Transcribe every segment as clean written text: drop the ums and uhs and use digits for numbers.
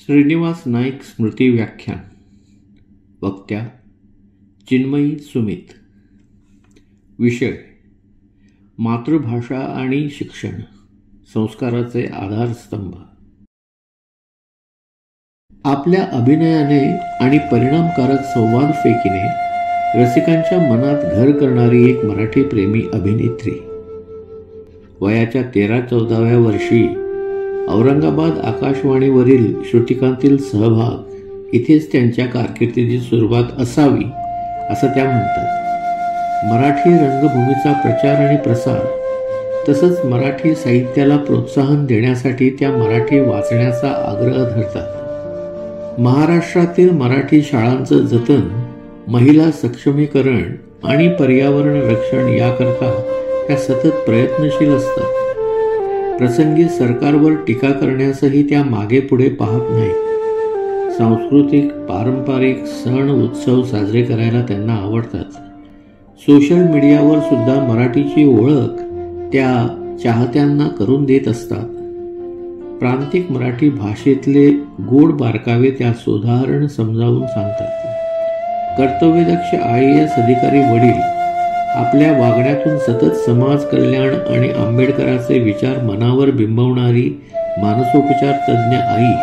श्रीनिवास नाईक स्मृती व्याख्यान. वक्त्या चिन्मयी सुमित. विषय मातृभाषा आणि शिक्षण, संस्काराचे आधारस्तंभ. आपल्या अभिनयाने आणि परिणामकारक संवादफेकीने रसिकांच्या मनात घर करणारी एक मराठी प्रेमी अभिनेत्री. वयाच्या 13-14व्या वर्षी औरंगाबाद आकाशवाणीवरील श्रुतिकांतील सहभाग इथेच त्यांच्या कारकिर्दीची सुरुवात असावी असं त्या म्हणतात. मराठी रंगभूमीचा प्रचार आणि प्रसार तसंच मराठी साहित्याला प्रोत्साहन देण्यासाठी त्या मराठी वाचण्याचा आग्रह धरतात. महाराष्ट्रातील मराठी शाळांचं जतन, महिला सक्षमीकरण आणि पर्यावरण रक्षण याकरता त्या सतत प्रयत्नशील असतात. प्रसंगी सरकारवर टीका करण्यासही त्या मागे पुढे पाहत नाहीत. सांस्कृतिक पारंपरिक सण उत्सव साजरे करायला त्यांना आवडतात. सोशल मीडियावर सुद्धा मराठीची ओळख त्या चाहत्यांना करून देत असतात. प्रांतिक मराठी भाषेतले गोड बारकावे त्या सोदाहरण समजावून सांगतात. कर्तव्यदक्ष IAS अधिकारी वडील आपल्या वागण्यातून सतत समाज कल्याण आणि आंबेडकरांचे विचार मनावर बिंबवणारी मानसोपचार तज्ज्ञ आई,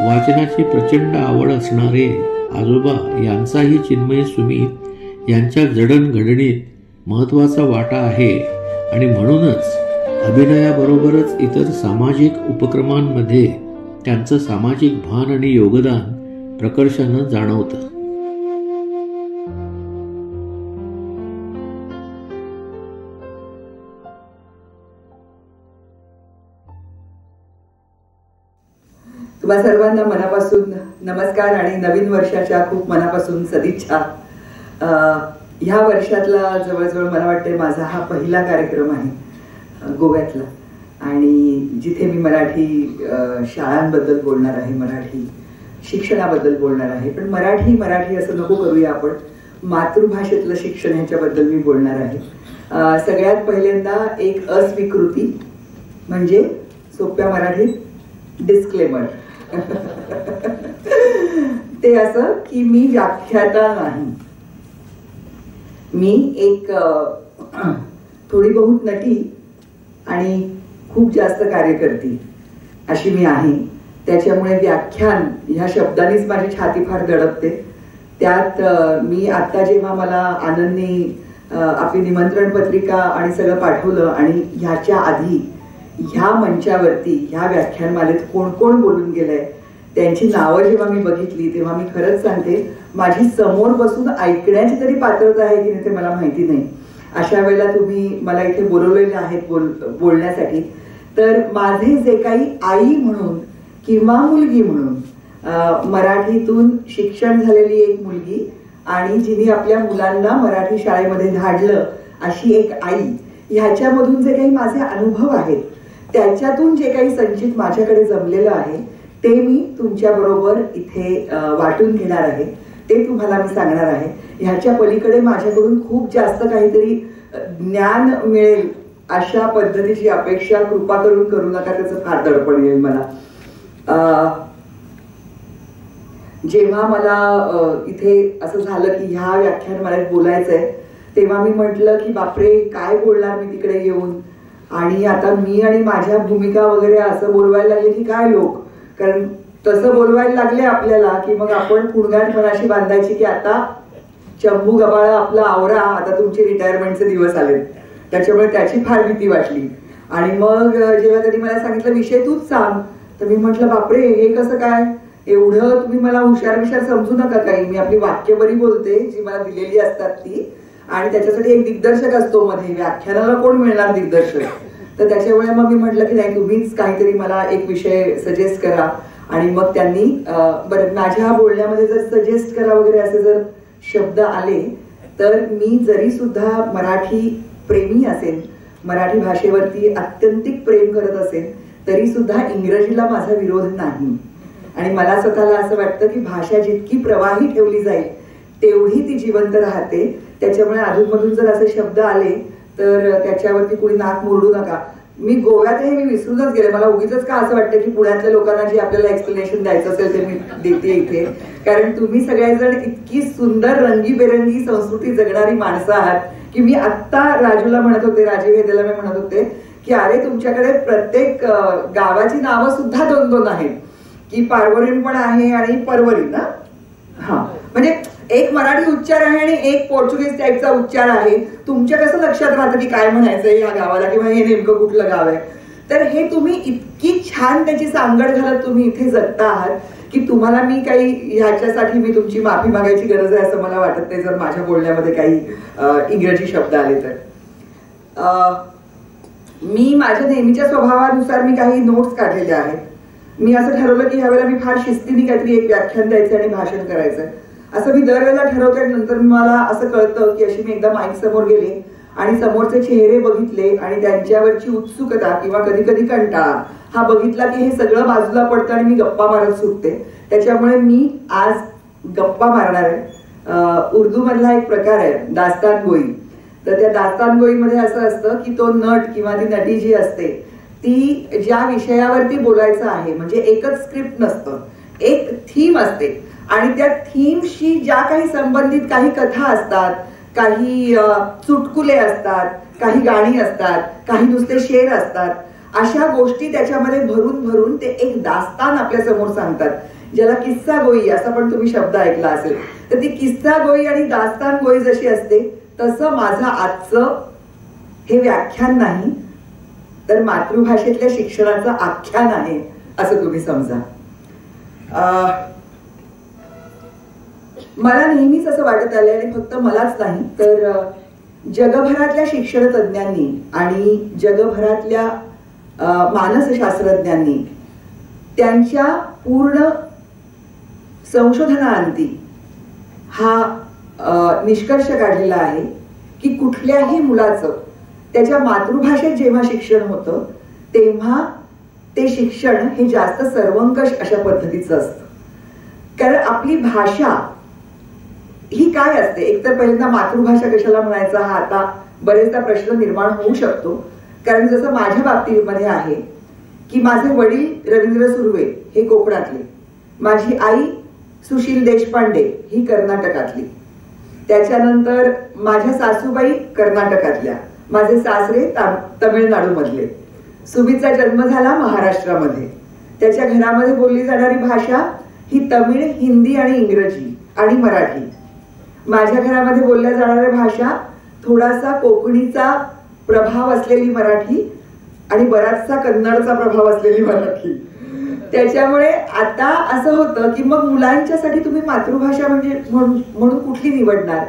वाचनाची प्रचंड आवड असणारे आजोबा यांचाही चिन्मयी सुमित यांच्या जडणघडणीत महत्त्वाचा वाटा आहे आणि म्हणूनच अभिनयाबरोबरच इतर सामाजिक उपक्रमांमध्ये त्यांचं सामाजिक भान आणि योगदान प्रकर्षानं जाणवतं. तुम्हा सर्वांना मनापासून नमस्कार आणि नवीन वर्षाच्या खूप मनापासून सदिच्छा. ह्या वर्षातला जवळजवळ मला वाटते माझा हा पहिला कार्यक्रम आहे गोव्यातला, आणि जिथे मी मराठी शाळांबद्दल बोलणार आहे, मराठी शिक्षणाबद्दल बोलणार आहे. पण मराठी असं नको करूया, आपण मातृभाषेतलं शिक्षण ह्याच्याबद्दल मी बोलणार आहे. सगळ्यात पहिल्यांदा एक अस्वीकृती म्हणजे सोप्या मराठीत डिस्क्लेमर. ते असं की मी व्याख्याता नाही. मी एक थोडी बहुत नटी आणि खूप जास्त कार्यकर्ती अशी मी आहे. त्याच्यामुळे व्याख्यान ह्या शब्दानेच माझी छाती फार दडपते. त्यात मी आत्ता जेव्हा मला आनंदने आपली निमंत्रण पत्रिका आणि सगळं पाठवलं आणि ह्याच्या आधी ह्या मंचावरती ह्या व्याख्यानमालेत कोण कोण बोलून गेलंय त्यांची नावं जेव्हा मी बघितली तेव्हा मी खरंच सांगते माझी समोर बसून ऐकण्याची तरी पात्रता आहे की नाही ते मला माहिती नाही. अशा वेळेला तुम्ही मला इथे बोलवलेले आहेत बोलण्यासाठी. तर माझे जे काही आई म्हणून किंवा मुलगी म्हणून मराठीतून शिक्षण झालेली एक मुलगी आणि जिने आपल्या मुलांना मराठी शाळेमध्ये धाडलं अशी एक आई, ह्याच्यामधून जे काही माझे अनुभव आहेत त्याच्यातून जे काही संचित माझ्याकडे जमलेलं आहे ते मी तुमच्या बरोबर इथे वाटून घेणार आहे. ते तुम्हाला मी सांगणार आहे. ह्याच्या पलीकडे माझ्याकडून खूप जास्त काहीतरी ज्ञान मिळेल अशा पद्धतीची अपेक्षा कृपा करून करू नका, त्याचं फार दडपण येईल मला. जेव्हा मला इथे असं झालं की ह्या व्याख्यान मला बोलायचंय तेव्हा मी म्हटलं की बापरे काय बोलणार मी तिकडे येऊन, आणि आता मी आणि माझ्या भूमिका वगैरे असं बोलवायला लागले की काय लोक, कारण तसं बोलवायला लागले आपल्याला की मग आपण पुणगाणपणाशी बांधायची की आता चंबू गबाळा आपला आवरा, आता तुमचे रिटायरमेंटचे दिवस आलेत. त्याच्यामुळे त्याची फार भीती वाटली. आणि मग जेव्हा त्यांनी मला सांगितलं विषय तूच सांग, तर मी म्हटलं बापरे हे कसं काय, एवढं तुम्ही मला हुशार समजू नका काही. मी आपली वाक्य बरी बोलते जी मला दिलेली असतात ती, आणि त्याच्यासाठी एक दिग्दर्शक असतो मध्ये, व्याख्यानाला कोण मिळणार दिग्दर्शक. तर त्याच्यामुळे मग मी म्हटलं की नाही तुम्हीच काहीतरी मला एक विषय सजेस्ट करा. आणि मग त्यांनी बरं माझ्या बोलण्यामध्ये जर सजेस्ट करा वगैरे असे जर शब्द आले तर मी जरी सुद्धा मराठी प्रेमी असेल, मराठी भाषेवरती अत्यंतिक प्रेम करत असेल, तरी सुद्धा इंग्रजीला माझा विरोध नाही. आणि मला स्वतःला असं वाटतं की भाषा जितकी प्रवाही ठेवली जाईल तेवढी ती जिवंत राहते. त्याच्यामुळे अधूनमधून जर असे शब्द आले तर त्याच्यावरती कुणी नाक मुरडू नका. मी गोव्यातही मी विसरूनच गेले. मला उगीच का असं वाटतं की पुण्यातल्या लोकांना जे आपल्याला एक्सप्लेनेशन द्यायचं असेल ते मी देते इथे, कारण तुम्ही सगळेजण इतकी सुंदर रंगीबेरंगी संस्कृती जगणारी माणसं आहात की मी आत्ता राजूला म्हणत होते, राजीव हेदेला मी म्हणत होते की अरे तुमच्याकडे प्रत्येक गावाची नावं सुद्धा 2-2 आहेत, की पारवरीण पण आहे आणि परवरीण ना. हा म्हणजे एक मराठी उच्चार आहे आणि एक पोर्चुगीज टाईपचा उच्चार आहे. तुमच्या कसं लक्षात राहतं की काय म्हणायचंय या गावाला किंवा हे नेमकं कुठलं गाव आहे. तर हे तुम्ही इतकी छान त्याची सांगड घालत तुम्ही इथे जगता आहात की तुम्हाला मी काही ह्याच्यासाठी मी तुमची माफी मागायची गरज आहे असं मला वाटत नाही, जर माझ्या बोलण्यामध्ये काही इंग्रजी शब्द आले तर. मी माझ्या नेहमीच्या स्वभावानुसार मी काही नोट्स काढलेल्या आहेत. मी असं ठरवलं की ह्यावेळेला मी फार शिस्तीने काहीतरी एक व्याख्यान द्यायचं आणि भाषण करायचं असं मी दरवेळेला ठरवते. नंतर मला असं कळतं की अशी मी एकदा माईक समोर गेले आणि समोरचे चेहरे बघितले आणि त्यांच्यावरची उत्सुकता किंवा कधी कधी कंटाळा हा बघितला की हे सगळं बाजूला पडतं आणि मी गप्पा मारत सुटते. त्याच्यामुळे मी आज गप्पा मारणार आहे. उर्दू मधला एक प्रकार आहे दास्तान गोई. तर त्या दास्तान गोईमध्ये असं असतं की तो नट किंवा ती नटी जी असते ती ज्या विषयावरती बोलायचं आहे, म्हणजे एकच स्क्रिप्ट नसतं, एक थीम असते आणि त्या थीमशी ज्या काही संबंधित काही कथा असतात, काही चुटकुले असतात, काही गाणी असतात, काही नुसते शेर असतात, अशा गोष्टी त्याच्यामध्ये भरून भरून ते एक दास्तान आपल्या समोर सांगतात, ज्याला किस्सा गोई असा पण तुम्ही शब्द ऐकला असेल. तर ती किस्सा गोई आणि दास्तान गोई जशी असते तसं माझं आजचं हे व्याख्यान नाही तर मातृभाषेतल्या शिक्षणाचं आख्यान आहे असं तुम्ही समजा. मला नेहमीच असं वाटत आलंय आणि फक्त मलाच नाही तर जगभरातल्या शिक्षण तज्ज्ञांनी आणि जगभरातल्या मानसशास्त्रज्ञांनी त्यांच्या पूर्ण संशोधनाअंती हा निष्कर्ष काढलेला आहे की कुठल्याही मुलाचं त्याच्या मातृभाषेत जेव्हा शिक्षण होतं तेव्हा ते शिक्षण हे जास्त सर्वंकष अशा पद्धतीचं असतं. कारण आपली भाषा ही काय असते, एकतर पहिल्यांदा मातृभाषा कशाला म्हणायचा हा आता बरेचदा प्रश्न निर्माण होऊ शकतो. कारण जसं माझ्या बाबतीमध्ये आहे की माझे वडील रवींद्र सुर्वे हे कोकणातले, माझी आई सुशील देशपांडे ही कर्नाटकातली, त्याच्यानंतर माझ्या सासूबाई कर्नाटकातल्या, माझे सासरे तमिळनाडू मधले. सुमीचा जन्म झाला महाराष्ट्रामध्ये. त्याच्या घरामध्ये बोलली जाणारी भाषा ही तमिळ, हिंदी आणि इंग्रजी आणि मराठी. माझ्या घरामध्ये बोलल्या जाणाऱ्या भाषा थोडासा कोकणीचा प्रभाव असलेली मराठी आणि बराचसा कन्नडचा प्रभाव असलेली मराठी. त्याच्यामुळे आता असं होतं की मग मुलांच्यासाठी तुम्ही मातृभाषा म्हणजे म्हणून कुठली निवडणार,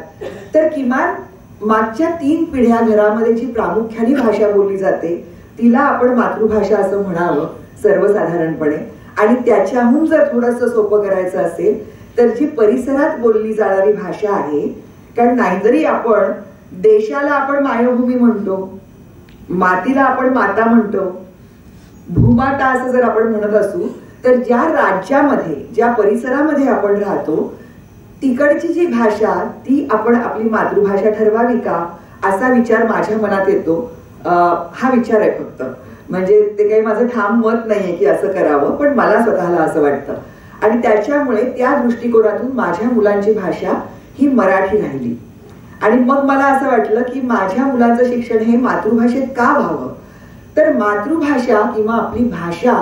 तर किमान मागच्या 3 पिढ्या घरामध्ये जी प्रामुख्याने भाषा बोलली जाते तिला आपण मातृभाषा असं म्हणावं सर्वसाधारणपणे. आणि त्याच्याहून जर थोडंसं सोपं करायचं असेल तर जी परिसरात बोलली जाणारी भाषा आहे, कारण नाहीतरी आपण देशाला आपण मायभूमी म्हणतो, मातीला आपण माता म्हणतो, भूमाता असं जर आपण म्हणत असू तर ज्या राज्यामध्ये ज्या परिसरामध्ये आपण राहतो तिकडची जी भाषा ती आपण आपली मातृभाषा ठरवावी का असा विचार माझ्या मनात येतो. हा विचार आहे फक्त, म्हणजे ते काही माझं ठाम मत नाहीये की असं करावं, पण मला स्वतःला असं वाटतं. आणि त्याच्यामुळे त्या दृष्टिकोनातून माझ्या मुलांची भाषा ही मराठी राहिली. आणि मग मला असं वाटलं की माझ्या मुलांचं शिक्षण हे मातृभाषेत का व्हावं, तर मातृभाषा किंवा आपली भाषा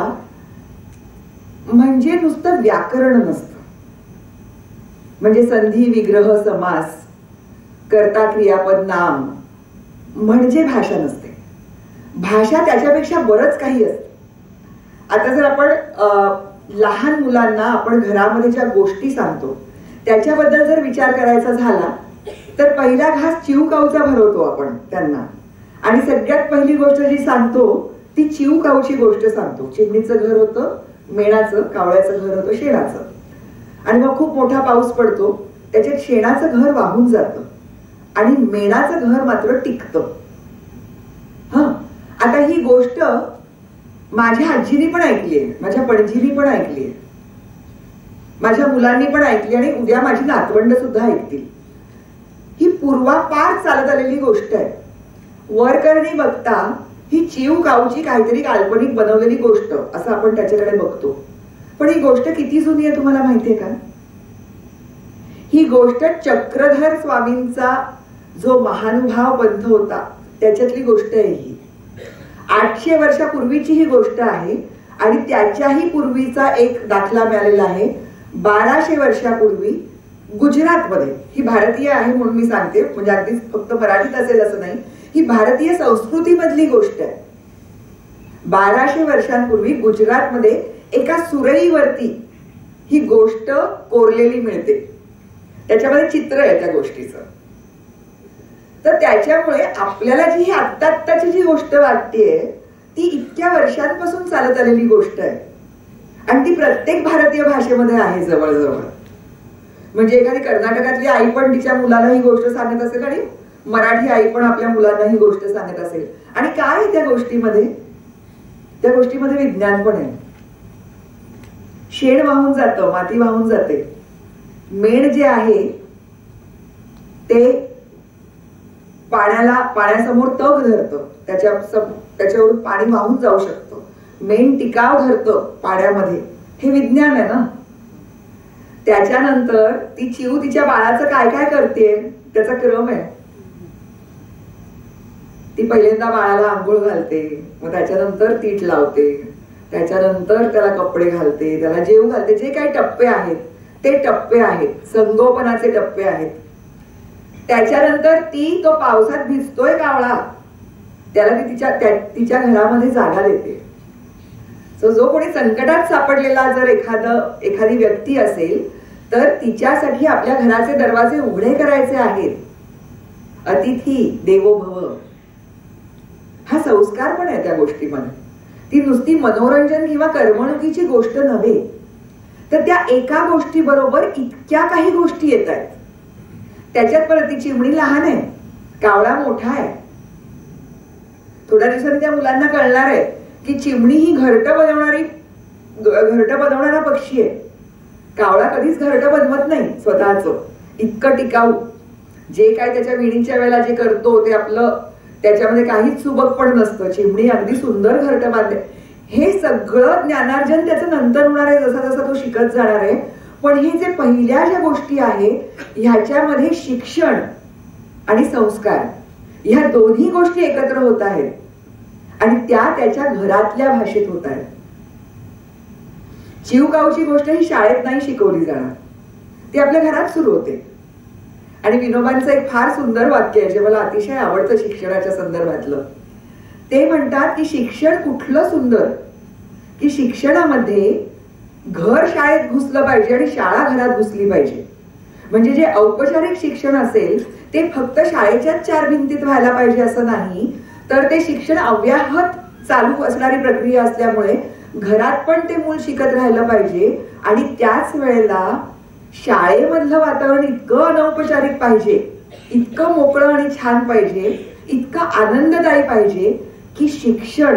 म्हणजे नुसतं व्याकरण नसतं, म्हणजे संधी विग्रह समास कर्ता क्रियापद नाम म्हणजे भाषा नसते. भाषा त्याच्यापेक्षा बरंच काही असते. आता जर आपण लहान मुलांना आपण घरामध्ये ज्या गोष्टी सांगतो त्याच्याबद्दल जर विचार करायचा झाला तर पहिला घास चिवकाऊचा भरवतो आपण त्यांना, आणि सगळ्यात पहिली गोष्ट जी सांगतो ती चिवकाऊची गोष्ट सांगतो. चिमणीचं घर होतं मेणाचं, कावळ्याचं घर होतं शेणाचं, आणि मग खूप मोठा पाऊस पडतो, त्याच्यात शेणाचं घर वाहून जातं आणि मेणाचं घर मात्र टिकतं. आता ही गोष्ट माझ्या आजीनी पण ऐकलीये, माझ्या पणजीनी पण ऐकलीये, माझ्या मुलांनी पण ऐकली आणि उद्या माझी नातवंड सुद्धा ऐकतील. ही पूर्वापार चालत आलेली गोष्ट आहे. वर करणी बघता ही चीव काऊची काहीतरी काल्पनिक बनवलेली गोष्ट असं आपण त्याच्याकडे बघतो. पण ही गोष्ट किती जुनी आहे तुम्हाला माहितीये का? ही गोष्ट चक्रधर स्वामींचा जो महानुभाव पंथ होता त्याच्यातली गोष्ट आहे ही. 800 वर्षापूर्वीची ही गोष्ट आहे. आणि त्याच्याही पूर्वीचा एक दाखला मिळालेला आहे 1200 वर्षापूर्वी गुजरातमध्ये. ही भारतीय आहे म्हणून मी सांगते, म्हणजे अगदी फक्त मराठीत असेल असं नाही, ही भारतीय संस्कृतीमधली गोष्ट आहे. 1200 वर्षांपूर्वी गुजरातमध्ये एका सुरईवरती ही गोष्ट कोरलेली मिळते. त्याच्यामध्ये चित्र आहे त्या गोष्टीचं. तर त्याच्यामुळे आपल्याला जी ही आत्ताची जी गोष्ट वाटतेय ती इतक्या वर्षांपासून चालत आलेली गोष्ट आहे. आणि ती प्रत्येक भारतीय भाषेमध्ये आहे जवळजवळ. म्हणजे एखादी कर्नाटकातली आई पण तिच्या मुलाला ही गोष्ट सांगत असेल आणि मराठी आई पण आपल्या मुलांना ही गोष्ट सांगत असेल. आणि काय आहे त्या गोष्टीमध्ये? त्या गोष्टीमध्ये विज्ञान पण आहे. शेण वाहून जातं, माती वाहून जाते. मेण जे आहे ते पाण्यासमोर तग धरतं, त्याच्यावरून पाणी वाहून जाऊ शकतं. मेण टिकाव धरतं पाण्यामध्ये. हे विज्ञान आहे ना. त्याच्यानंतर ती चिऊ तिच्या बाळाचं काय काय करते त्याचा क्रम आहे. ती पहिल्यांदा बाळाला आंघोळ घालते, मग त्याच्यानंतर तीट लावते, त्याच्यानंतर त्याला कपडे घालते, त्याला जेव घालते. जे काही टप्पे आहेत ते टप्पे आहेत, संगोपनाचे टप्पे आहेत. त्याच्यानंतर ती तो पावसात भिजतोय कावळा, त्याला ती तिच्या घरामध्ये जागा देते. जो कोणी संकटात सापडलेला जर एखादी व्यक्ती असेल तर तिच्यासाठी आपल्या घराचे दरवाजे उघडे करायचे आहेत. अतिथी देवो भव हा संस्कार पण आहे त्या गोष्टीमध्ये. ती नुसती मनोरंजन किंवा करमणुकीची गोष्ट नव्हे, तर त्या एका गोष्टी बरोबर इतक्या काही गोष्टी येत आहेत. त्याच्यात परत ती चिमणी लहान आहे, कावळा मोठा आहे. थोड्या दिवसांनी त्या मुलांना कळणार आहे की चिमणी ही घरटं बनवणारा पक्षी आहे. कावळा कधीच घरटं बनवत नाही स्वतःच. इतकं टिकाऊ जे काय त्याच्या विणीच्या वेळेला जे करतो ते आपलं त्याच्यामध्ये काहीच सुबक पण नसतं. चिमणी अगदी सुंदर घरटं बांधते. हे सगळं ज्ञानार्जन त्याचं नंतर होणार आहे जसा जसा तो शिकत जाणार आहे. पण हे जे पहिल्या ज्या गोष्टी आहेत ह्याच्यामध्ये शिक्षण आणि संस्कार ह्या दोन्ही गोष्टी एकत्र होत आहेत आणि त्या त्याच्या घरातल्या भाषेत होत आहेत. चिवगावची गोष्ट ही शाळेत नाही शिकवली जाणार, ती आपल्या घरात सुरू होते. आणि विनोबांचं एक फार सुंदर वाक्य आहे जे मला अतिशय आवडतं शिक्षणाच्या संदर्भातलं. ते म्हणतात की शिक्षण कुठलं सुंदर की शिक्षणामध्ये घर शाळेत घुसलं पाहिजे आणि शाळा घरात घुसली पाहिजे. म्हणजे जे औपचारिक शिक्षण असेल ते फक्त शाळेच्याच 4 भिंतीत व्हायला पाहिजे असं नाही, तर ते शिक्षण अव्याहत चालू असणारी प्रक्रिया असल्यामुळे घरात पण ते मूल शिकत राहिलं पाहिजे. आणि त्याच वेळेला शाळेमधलं वातावरण इतकं अनौपचारिक पाहिजे, इतकं मोकळं आणि छान पाहिजे, इतकं आनंददायी पाहिजे की शिक्षण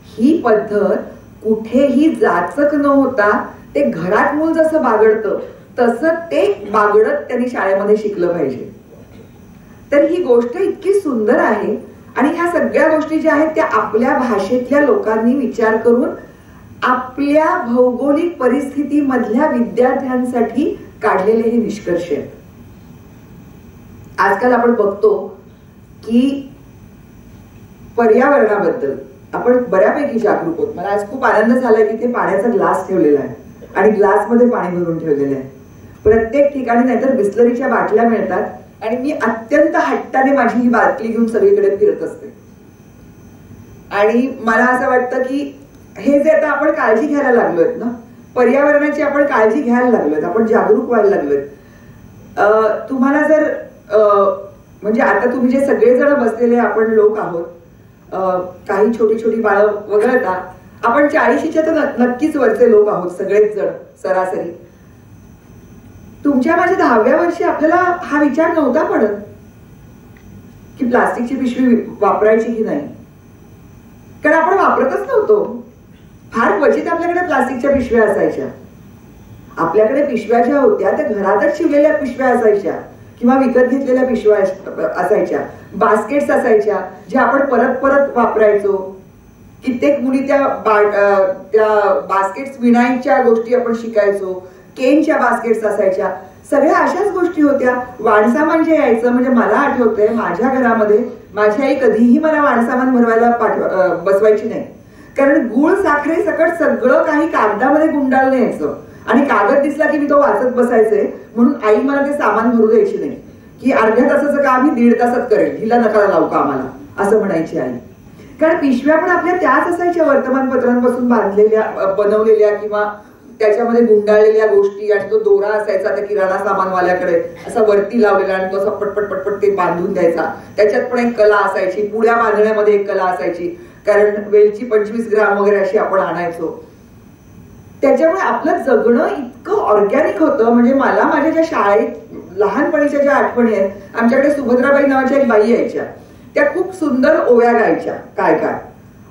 ही पद्धत कुठेही जाचक न होता ते घरात मूल जसं बागडतं तसं ते बागडत त्यांनी शाळेमध्ये शिकलं पाहिजे. तर ही गोष्ट इतकी सुंदर आहे. आणि ह्या सगळ्या गोष्टी ज्या आहेत त्या आपल्या भाषेतल्या लोकांनी विचार करून आपल्या भौगोलिक परिस्थितीमधल्या विद्यार्थ्यांसाठी काढलेले हे निष्कर्ष आहेत. आजकाल आपण बघतो की पर्यावरणाबद्दल आपण बऱ्यापैकी जागरूक आहोत. मला आज खूप आनंद झालाय की ते पाण्याचा ग्लास ठेवलेला आहे आणि ग्लासमध्ये पाणी भरून ठेवलेलं आहे. प्रत्येक ठिकाणी नाहीतर बिस्लरीच्या बाटल्या मिळतात आणि मी अत्यंत हट्टाने माझी ही बाटली घेऊन सगळीकडे फिरत असते. आणि मला असं वाटतं की हे जे आता आपण काळजी घ्यायला लागलोय ना, पर्यावरणाची आपण काळजी घ्यायला लागलोय, आपण जागरूक व्हायला लागलोय. तुम्हाला जर म्हणजे आता तुम्ही जे सगळेजण बसलेले आपण लोक आहोत, काही छोटी छोटी बाळं वगळता आपण 40च्या तर नक्कीच वरचे लोक आहोत सगळेच जण सरासरी. तुमच्या माझ्या 10व्या वर्षी आपल्याला हा विचार नव्हता पडत की प्लास्टिकची पिशवी वापरायची की नाही, कारण आपण वापरतच नव्हतो. फार क्वचित आपल्याकडे प्लास्टिकच्या पिशव्या असायच्या. आपल्याकडे पिशव्या ज्या होत्या त्या घरातच शिवलेल्या पिशव्या असायच्या. किंवा विकत घेतलेल्या पिशव्या असायच्या, बास्केट्स असायच्या ज्या आपण परत परत वापरायचो. कित्येक मुली त्या बास्केट्स विणायच्या गोष्टी आपण शिकायचो. केनच्या बास्केट्स असायच्या. सगळ्या अशाच गोष्टी होत्या. वाणसामान जे यायचं म्हणजे मला आठवतंय माझ्या घरामध्ये माझी आई कधीही मला वाणसामान भरवायला बसवायची नाही. कारण गुळ साखरे सकट सगळं काही कागदामध्ये गुंडाळून यायचं आणि कागद दिसला की मी तो वाचत बसायचे. म्हणून आई मला ते सामान भरू द्यायची नाही की अर्ध्या तासाचं काम ही 1.5 तासात करेल, हिला नका लावू का आम्हाला, असं म्हणायची आई. कारण पिशव्या पण आपल्या त्याच असायच्या वर्तमानपत्रांपासून बनवलेल्या किंवा त्याच्यामध्ये गुंडाळलेल्या गोष्टी. आणि तो दोरा असायचा त्या किराणा सामानवाल्याकडे असा वरती लावलेला आणि तो असा पटपट पटपट ते बांधून द्यायचा. त्याच्यात पण एक कला असायची. पुड्या बांधण्यामध्ये एक कला असायची, कारण वेलची 25 ग्राम वगैरे अशी आपण आणायचो. त्याच्यामुळे आपलं जगणं इतकं ऑर्गॅनिक होतं. म्हणजे मला माझ्या ज्या शाळेत लहानपणीच्या ज्या आठवणी आहेत, आमच्याकडे सुभद्राबाई नावाच्या एक बाई यायच्या. त्या खूप सुंदर ओव्या गायच्या काय काय.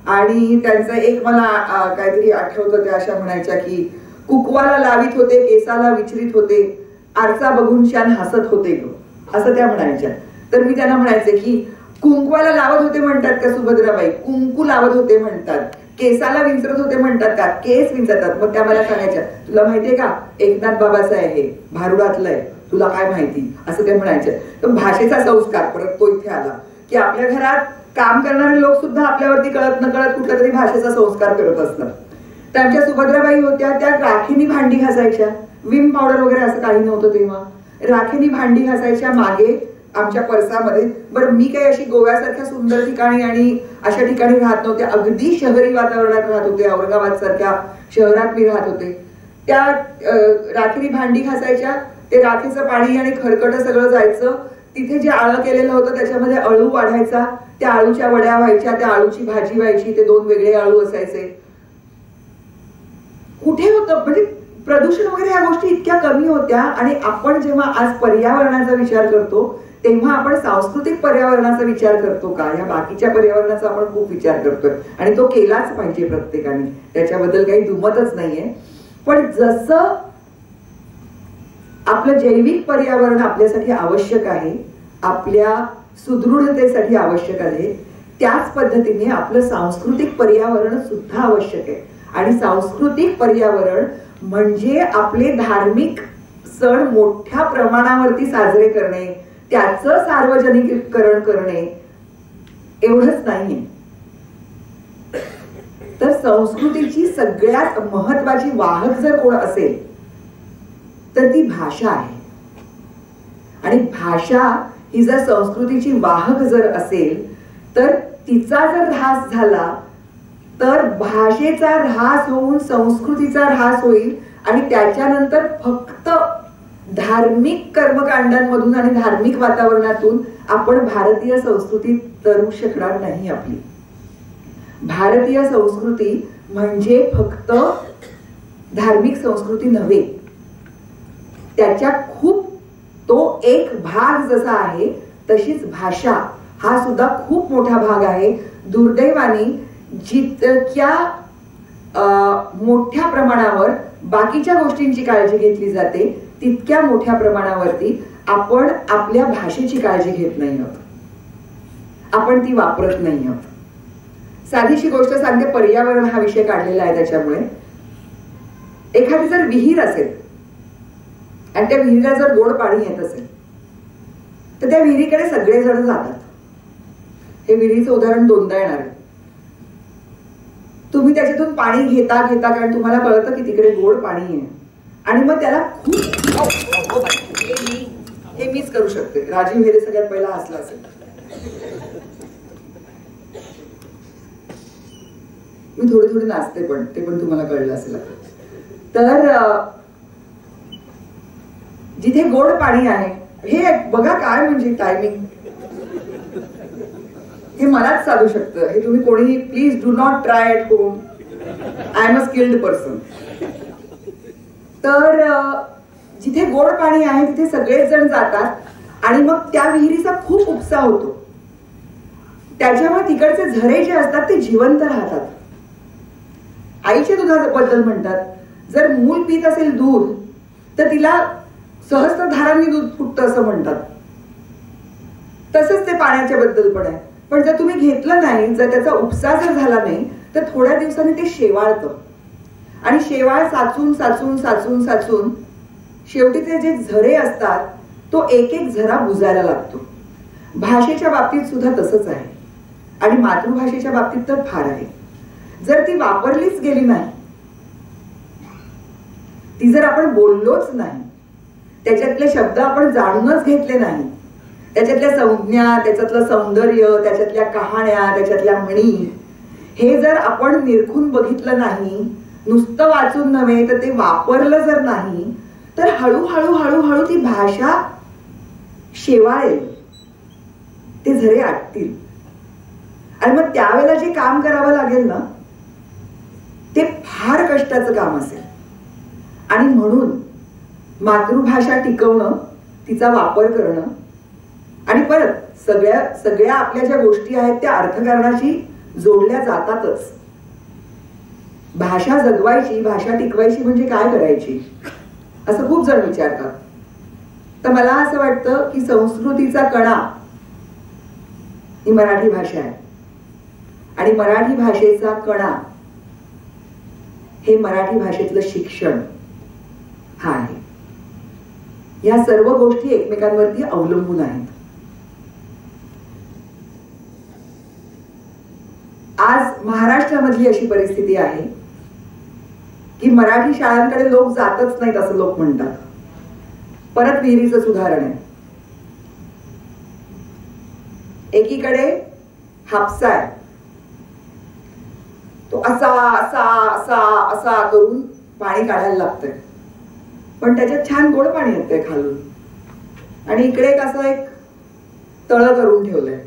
आणि त्यांचं एक मला काहीतरी आठवतं, त्या अशा म्हणायच्या की कुकवाला लावित होते, केसाला विचरित होते, आरसा बघून शान हसत होते ग, असं त्या म्हणायच्या. तर मी त्यांना म्हणायचे की कुंकवाला लावत होते म्हणतात का सुभद्राबाई? कुंकू लावत होते म्हणतात. केसाला विंचरत होते म्हणतात का? केस विंचरतात. मग त्या मला सांगायच्या तुला माहितीये का एकनाथ बाबाचं आहे हे, भारुडातलं आहे, तुला काय माहिती, असं ते म्हणायचे. तर भाषेचा संस्कार परत तो इथे आला की आपल्या घरात काम करणारे लोक सुद्धा आपल्यावरती कळत न कळत कुठला तरी भाषेचा संस्कार करत असतात. तर आमच्या सुभद्राबाई होत्या त्या राखीनी भांडी घासायच्या. विम पावडर वगैरे असं काही नव्हतं तेव्हा. राखीनी भांडी घासायच्या मागे आमच्या पर्सामध्ये. बरं मी काही अशी गोव्यासारख्या सुंदर ठिकाणी आणि अशा ठिकाणी राहत नव्हते, अगदी शहरी वातावरणात राहत होते. औरंगाबाद सारख्या शहरात मी राहत होते. त्या राखीनी भांडी घासायच्या. ते राखेचं पाणी आणि खरकट सगळं जायचं. तिथे जे आळं केलेलं होतं त्याच्यामध्ये अळू वाढायचा. त्या आळूच्या वड्या व्हायच्या, त्या आळूची भाजी व्हायची. ते 2 वेगळे आळू असायचे. कुठे होतं म्हणजे प्रदूषण वगैरे ह्या गोष्टी इतक्या कमी होत्या. आणि आपण जेव्हा आज पर्यावरणाचा विचार करतो तेव्हा आपण सांस्कृतिक पर्यावरणाचा विचार करतो का? या बाकीच्या पर्यावरणाचा आपण खूप विचार करतोय आणि तो केलाच पाहिजे प्रत्येकाने, त्याच्याबद्दल काही दुमतच नाहीये. पण जसं आपलं जैविक पर्यावरण आपल्यासाठी आवश्यक आहे, आपल्या सुदृढतेसाठी आवश्यक आहे, त्याच पद्धतीने आपलं सांस्कृतिक पर्यावरण सुद्धा आवश्यक आहे. आणि सांस्कृतिक पर्यावरण म्हणजे आपले धार्मिक सण मोठ्या प्रमाणावरती साजरे करणे, त्याचं सार्वजनिकीकरण करणे एवढंच नाहीये. तर संस्कृतीची सगळ्यात महत्वाची वाहक जर कोण असेल तर ती भाषा आहे. आणि भाषा ही जर संस्कृतीची वाहक जर असेल तर तिचा जर ऱ्हास झाला तर भाषेचा ऱ्हास होऊन संस्कृतीचा ऱ्हास होईल. आणि त्याच्यानंतर फक्त धार्मिक कर्मकांडांमधून आणि धार्मिक वातावरणातून आपण भारतीय संस्कृती तरू शकणार नाही. आपली भारतीय संस्कृती म्हणजे फक्त धार्मिक संस्कृती नव्हे, त्याच्या खूप तो एक भाग जसा आहे तशीच भाषा हा सुद्धा खूप मोठा भाग आहे. दुर्दैवाने जितक्या मोठ्या प्रमाणावर बाकीच्या गोष्टींची काळजी घेतली जाते तितक्या मोठ्या प्रमाणावरती आपण आपल्या भाषेची काळजी घेत नाही आहोत, आपण ती वापरत नाही आहोत. साधीशी गोष्ट सांगते, पर्यावरण हा विषय काढलेला आहे त्याच्यामुळे. एखादी जर विहीर असेल आणि त्या विहिरीला जर गोड पाणी येत असेल तर त्या विहिरीकडे सगळेजण जातात. हे विहिरीचं उदाहरण 2दा येणार आहे. तुम्ही त्याच्यातून पाणी घेता घेता कारण तुम्हाला कळतं की तिकडे गोड पाणी आहे आणि मग त्याला खूप हे मीच करू शकते. राजीव हेरे सगळ्यात पहिला हसला असेल. मी थोडी थोडी नाचते पण ते पण तुम्हाला कळलं असेल. तर जिथे गोड पाणी आहे हे बघा काय म्हणजे टायमिंग हे मलाच साधू शकतं. हे तुम्ही कोणीही please do not try at home. I am a skilled person. तर जिथे गोड पाणी आहे तिथे सगळेच जण जातात आणि मग त्या विहिरीचा खूप उपसा होतो. त्याच्यामुळे तिकडचे झरे जे असतात ते जिवंत राहतात. आईच्या दुधाबद्दल म्हणतात, जर मूल पीत असेल दूध तर तिला सहस्त्र धारांनी दूध फुटतं असं म्हणतात. तसंच ते पाण्याच्या बद्दल पण आहे. पण जर तुम्ही घेतलं नाही, जर त्याचा उपसा जर झाला नाही, तर थोड्या दिवसांनी ते शेवाळतं आणि शेवाळ साचून साचून साचून साचून शेवटी ते जे झरे असतात तो एक एक झरा बुजायला लागतो. भाषेच्या बाबतीत सुद्धा तसंच आहे आणि मातृभाषेच्या बाबतीत तर फार आहे. जर ती वापरलीच गेली नाही, ती जर आपण बोललोच नाही, त्याच्यातले शब्द आपण जाणूनच घेतले नाही, त्याच्यातल्या संज्ञा, त्याच्यातलं सौंदर्य, त्याच्यातल्या कहाण्या, त्याच्यातल्या म्हणी हे जर आपण निरखून बघितलं नाही, नुसतं वाचून नव्हे तर ते वापरलं जर नाही, तर हळूहळू हळूहळू ती भाषा शेवाळेल, ते झरे आटतील आणि मग त्यावेळेला जे काम करावं लागेल ना ते फार कष्टाचं काम असेल. आणि म्हणून मातृभाषा टिकवणं, तिचा वापर करणं आणि परत सगळ्या आपल्या ज्या गोष्टी आहेत त्या अर्थकारणाशी जोडल्या जातातच. भाषा जगवायची, भाषा टिकवायची म्हणजे काय करायची असं खूप जण विचारतात. तर मला असं वाटतं की संस्कृतीचा कणा ही मराठी भाषा आहे आणि मराठी भाषेचा कणा हे मराठी भाषेतलं शिक्षण हा आहे. या सर्व गोष्टी एकमेकांवरती अवलंबून आहेत. आज महाराष्ट्रामधली अशी परिस्थिती आहे की मराठी शाळांकडे लोक जातच नाहीत असं लोक म्हणतात. परत विहिरीचं उदाहरण आहे. एकीकडे हापसा आहे, तो असा असा असा असा करून पाणी काढायला लागतंय, पण त्याच्यात छान गोड पाणी येतंय खालून. आणि इकडे कसं एक तळ करून ठेवलंय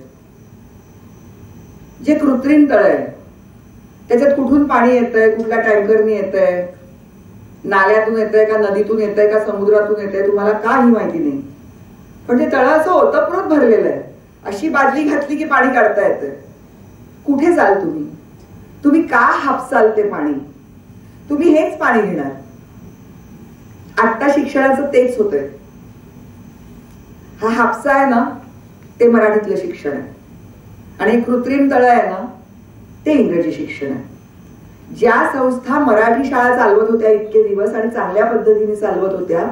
जे कृत्रिम तळ आहे. त्याच्यात कुठून पाणी येतंय, कुठल्या टँकरनी येतंय, नाल्यातून येतंय का नदीतून येतंय का समुद्रातून येतंय तुम्हाला काही माहिती नाही, पण ते तळ असं ओतप्रोत भरलेलं आहे. अशी बादली घातली की पाणी काढता येतंय. कुठे जाल तुम्ही? तुम्ही का हापसाल ते पाणी? तुम्ही हेच पाणी घेणार. आत्ता शिक्षणाचं तेच होतंय. हा हापसा आहे ना ते मराठीतलं शिक्षण आहे आणि कृत्रिम तळ आहे ना ते इंग्रजी शिक्षण आहे. ज्या संस्था मराठी शाळा चालवत होत्या इतके दिवस आणि चांगल्या पद्धतीने चालवत होत्या,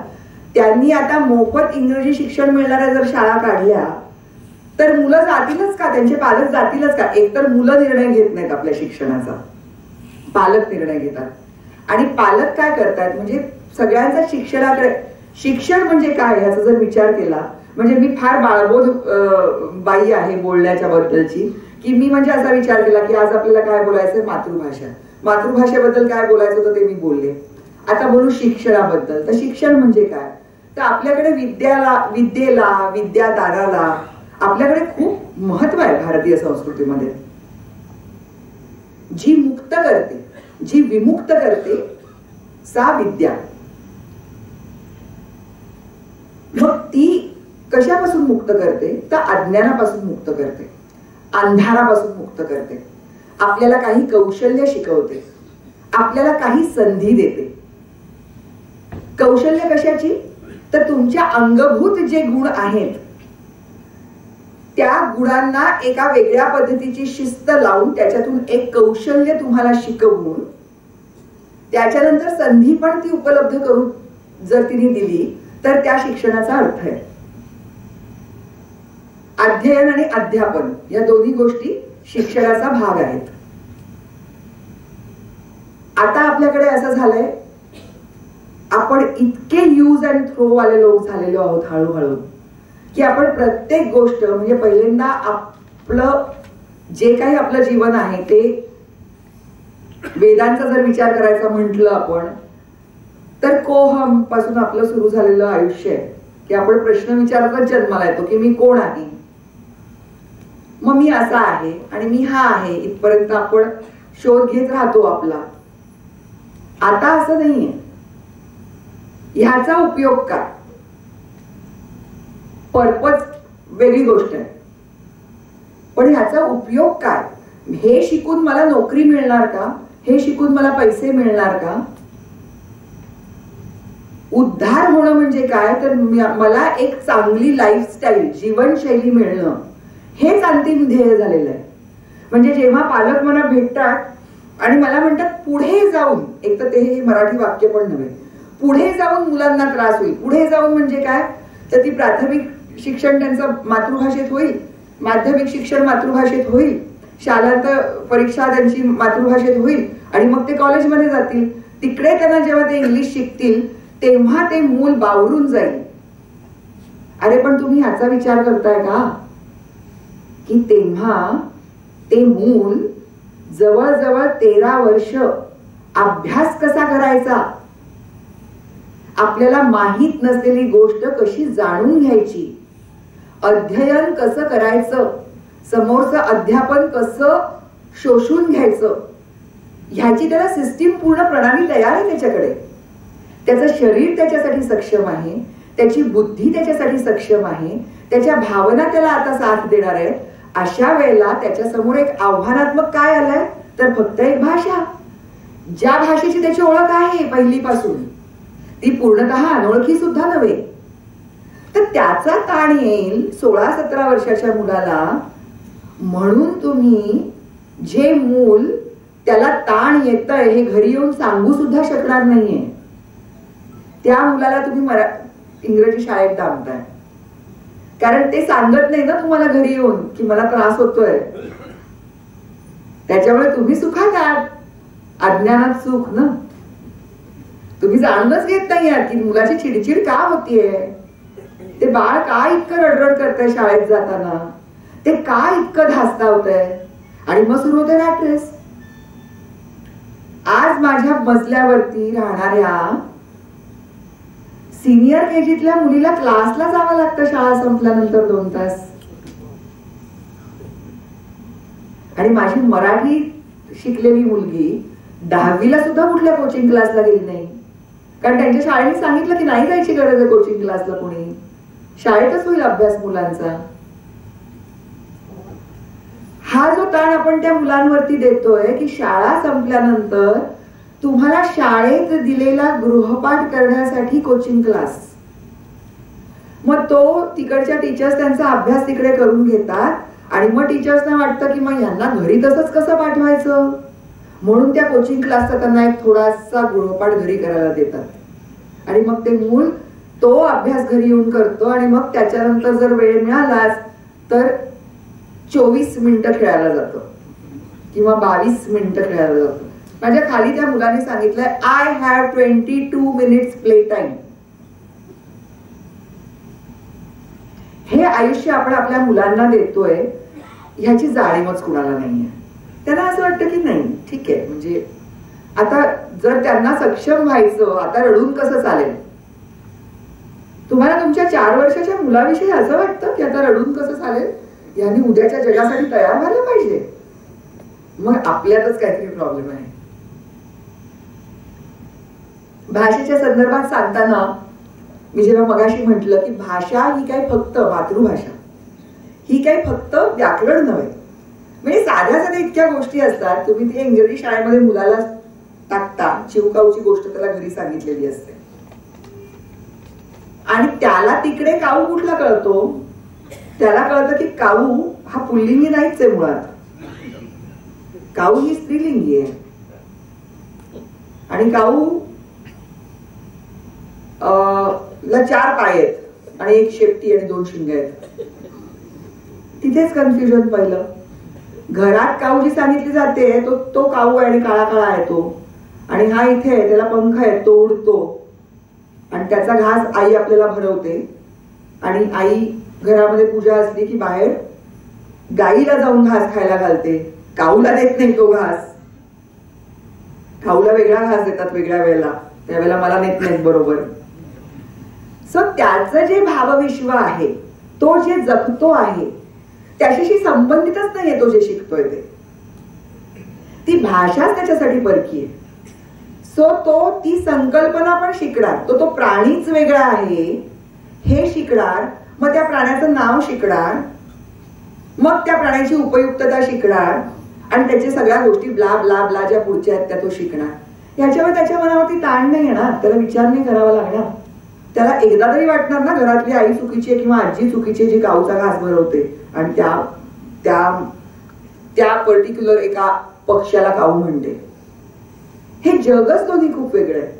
त्यांनी आता मोफत इंग्रजी शिक्षण मिळणाऱ्या जर शाळा काढल्या तर मुलं जातीलच का? त्यांचे पालक जातीलच का? एकतर मुलं निर्णय घेत नाहीत आपल्या शिक्षणाचा, पालक निर्णय घेतात आणि पालक काय करतात म्हणजे सगळ्यांचा शिक्षणाकडे. शिक्षण म्हणजे काय ह्याचा जर विचार केला, म्हणजे मी फार बाळबोध बाई आहे बोलण्याच्या बद्दलची, की मी म्हणजे असा विचार केला की आज आपल्याला काय बोलायचंय, मातृभाषा. मातृभाषेबद्दल काय बोलायचं होतं ते मी बोलले. आता बोलू शिक्षणाबद्दल. तर शिक्षण म्हणजे काय? तर आपल्याकडे विद्येला विद्यादानाला आपल्याकडे खूप महत्व आहे भारतीय संस्कृतीमध्ये. जी मुक्त करते, जी विमुक्त करते सा विद्या. मग ती कशापासून मुक्त करते? तर अज्ञानापासून मुक्त करते, अंधारापासून मुक्त करते, आपल्याला काही कौशल्य शिकवते, आपल्याला काही संधी देते. कौशल्य कशाची? तर तुमच्या अंगभूत जे गुण आहेत त्या गुणांना एका वेगळ्या पद्धतीची शिस्त लावून त्याच्यातून एक कौशल्य तुम्हाला शिकवून त्याच्यानंतर संधी पण ती उपलब्ध करून जर तिने दिली तर त्या शिक्षणाचा अर्थ आहे. अध्ययन आणि अध्यापन या दोन्ही गोष्टी शिक्षणाचा भाग आहेत. आता आपल्याकडे असं झालंय, आपण इतके यूज अँड थ्रो वाले लोक झालेलो आहोत हळूहळू की आपण प्रत्येक गोष्ट म्हणजे पहिल्यांदा आपलं जे काही आपलं जीवन आहे ते वेदांचा जर विचार करायचा म्हटलं आपण तर कोहम पासून आपलं सुरू झालेलं आयुष्य आहे की आपण प्रश्न विचारतच जन्माला येतो की मी कोण आहे, मग मी असा आहे आणि मी हा आहे, इथपर्यंत आपण शोध घेत राहतो आपला. आता असं नाहीये. ह्याचा उपयोग काय? पर्पज वेगळी गोष्ट आहे, पण ह्याचा उपयोग काय? हे शिकून मला नोकरी मिळणार का? हे शिकून मला पैसे मिळणार का? उद्धार होणं म्हणजे काय तर मला एक चांगली लाईफस्टाईल, जीवनशैली मिळणं, हेच अंतिम ध्येय झालेलं आहे. म्हणजे जेव्हा पालक मला भेटतात आणि मला म्हणतात पुढे जाऊन, एक तर ते हे मराठी वाक्य पण नव्हे, पुढे जाऊन मुलांना त्रास होईल. पुढे जाऊन म्हणजे काय तर ती प्राथमिक शिक्षण त्यांचं मातृभाषेत होईल, माध्यमिक शिक्षण मातृभाषेत होईल, शाळेत परीक्षा त्यांची मातृभाषेत होईल आणि मग ते कॉलेजमध्ये जातील. तिकडे त्यांना जेव्हा ते इंग्लिश शिकतील तेव्हा ते मूल बावरून जाईल. अरे पण तुम्ही ह्याचा विचार करताय का की तेव्हा ते मूल जवळजवळ 13 वर्ष अभ्यास कसा करायचा, आपल्याला माहीत नसलेली गोष्ट कशी जाणून घ्यायची, अध्ययन कसं करायचं, समोरचं अध्यापन कसं शोषून घ्यायचं, ह्याची त्याला सिस्टीम, पूर्ण प्रणाली तयार आहे त्याच्याकडे. त्याचं शरीर त्याच्यासाठी सक्षम आहे, त्याची बुद्धी त्याच्यासाठी सक्षम आहे, त्याच्या भावना त्याला आता साथ देणार आहेत. अशा वेळेला त्याच्या समोर एक आव्हानात्मक काय आलंय तर फक्त एक भाषा, ज्या भाषेची त्याची ओळख आहे पहिलीपासून, ती पूर्णतः अनोळखी सुद्धा नव्हे. तर त्याचा ताण येईल 16-17 वर्षाच्या मुलाला. म्हणून तुम्ही जे मूल त्याला ताण येतंय हे घरी येऊन सांगू सुद्धा शकणार नाहीये, त्या मुलाला तुम्ही इंग्रजी शाळेत टाकताय. कारण ते सांगत नाही ना तुम्हाला घरी येऊन की मला त्रास होतोय. त्याच्यामुळे तुम्ही सुखात आहात, अज्ञानात सुख ना. तुम्ही जाणूनच घेत नाही आहात की मुलाची चिडचिड का होतीये, ते बाळ का इतकं रडरड करतंय शाळेत जाताना, ते का इतकं धास्तावतंय, आणि मग सुरू होते रॅट रेस. आज माझ्या मजल्यावरती राहणाऱ्या सिनियर केजीतल्या मुलीला क्लासला जावं लागतं शाळा संपल्यानंतर 2 तास. आणि माझी मराठी शिकलेली मुलगी 10वीला सुद्धा कुठल्या कोचिंग क्लासला गेली नाही, कारण त्यांच्या शाळेने सांगितलं की नाही जायची गरज आहे कोचिंग क्लासला, कोणी शाळेतच होईल अभ्यास मुलांचा. हा जो ताण आपण त्या मुलांवरती देतोय की शाळा संपल्यानंतर तुम्हाला शाळेत दिलेला गृहपाठ करण्यासाठी कोचिंग क्लास, मग तो तिकडच्या टीचर्स त्यांचा अभ्यास तिकडे करून घेतात आणि मग टीचर्सना वाटतं की मग यांना घरी तसंच कसं पाठवायचं, म्हणून त्या कोचिंग क्लासचा त्यांना एक थोडासा गृहपाठ घरी करायला देतात. आणि मग ते मूल तो अभ्यास घरी येऊन करतो आणि मग त्याच्यानंतर जर वेळ मिळालाच तर 24 मिनिटं खेळायला जातो किंवा 22 मिनिटं खेळायला जातो. माझ्या खाली त्या मुलाने सांगितलंय I have 22 minutes play time. हे आयुष्य आपण आपल्या मुलांना देतोय ह्याची जाणीवच कुणाला नाहीये. त्यांना असं वाटतं की नाही ठीक आहे, म्हणजे आता जर त्यांना सक्षम व्हायचं, आता रडून कसं चालेल. तुम्हाला तुमच्या 4 वर्षाच्या मुलाविषयी असं वाटतं की आता रडून कसं चालेल, यांनी उद्याच्या जगासाठी तयार व्हायला पाहिजे. मग आपल्यातच काहीतरी प्रॉब्लेम आहे. भाषेच्या संदर्भात सांगताना मी जेव्हा मगाशी म्हटलं की भाषा ही काय फक्त मातृभाषा, ही काय फक्त व्याकरण नव्हे. म्हणजे साध्या साध्या इतक्या गोष्टी असतात, तुम्ही ते इंग्रजी शाळेमध्ये मुलाला टाकता, चिवकाऊची गोष्ट त्याला घरी सांगितलेली असते आणि त्याला तिकडे काऊ कुठला कळतो, त्याला कळतं की काऊ हा पुल्लिंगी नाहीच आहे मुळात, काऊ ही स्त्रीलिंगी आहे. आणि काऊ ला 4 पाय आहेत आणि 1 शेपटी आणि 2 शिंग आहेत. तिथेच कन्फ्युजन पहिलं. घरात काऊ जी सांगितली जाते तो काऊ आहे आणि काळा काळा आहे तो, आणि हा इथे आहे, त्याला पंख आहे, तो उडतो आणि त्याचा घास आई आपल्याला भरवते. आणि आई घरामध्ये पूजा असली की बाहेर गाईला जाऊन घास खायला घालते, काऊला देत नाही तो घास. काऊला वेगळा घास देतात वेगळ्या वेळेला, त्यावेळेला मला नेत नाहीत बरोबर. सो त्याचं जे भावविश्व आहे, तो जे जगतो आहे त्याच्याशी संबंधितच नाहीये तो जे शिकतोय ते. ती भाषाच त्याच्यासाठी परकी आहे. सो तो ती संकल्पना पण शिकणार, तो प्राणीच वेगळा आहे हे शिकणार, मग त्या प्राण्याचं नाव शिकणार, मग त्या प्राण्याची उपयुक्तता शिकणार आणि त्याच्या सगळ्या गोष्टी ब्ला ब्ला ब्ला ज्या पुढच्या आहेत त्या तो शिकणार. याच्यावर त्याच्या मनावरती ताण नाही येणार, त्याला विचार नाही करावा लागणार. त्याला एकदा तरी वाटणार ना घरातली आई चुकीची आहे किंवा आजी चुकीची आहे जी काऊचा घास भरवते आणि त्या त्या त्या पर्टिक्युलर एका पक्षाला काऊ म्हणते. हे जगच दोन्ही खूप वेगळं आहे.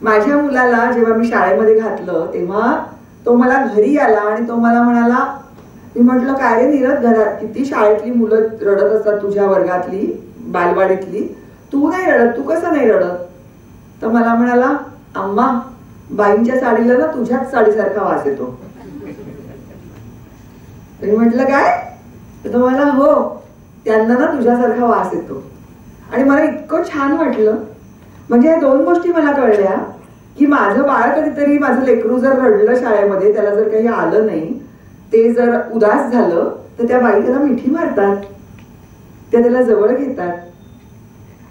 माझ्या मुलाला जेव्हा मी शाळेमध्ये घातलं तेव्हा तो मला घरी आला आणि तो मला म्हणाला, मी म्हटलं काय रे नीरज, घरात किती शाळेतली मुलं रडत असतात तुझ्या वर्गातली बालवाडीतली, तू नाही रडत, तू कसं नाही रडत? तर मला म्हणाला, अम्मा बाईंच्या साडीला ना तुझ्याच साडीसारखा वास येतो. मी म्हटलं काय? तर तो मला, हो त्यांना ना तुझ्यासारखा वास येतो. आणि मला इतकं छान वाटलं. म्हणजे या दोन गोष्टी मला कळल्या की माझं बाळ कधीतरी, माझं लेकरू जर रडलं शाळेमध्ये, त्याला जर काही आलं नाही, ते जर उदास झालं तर त्या बाई त्याला मिठी मारतात, त्या त्याला जवळ घेतात.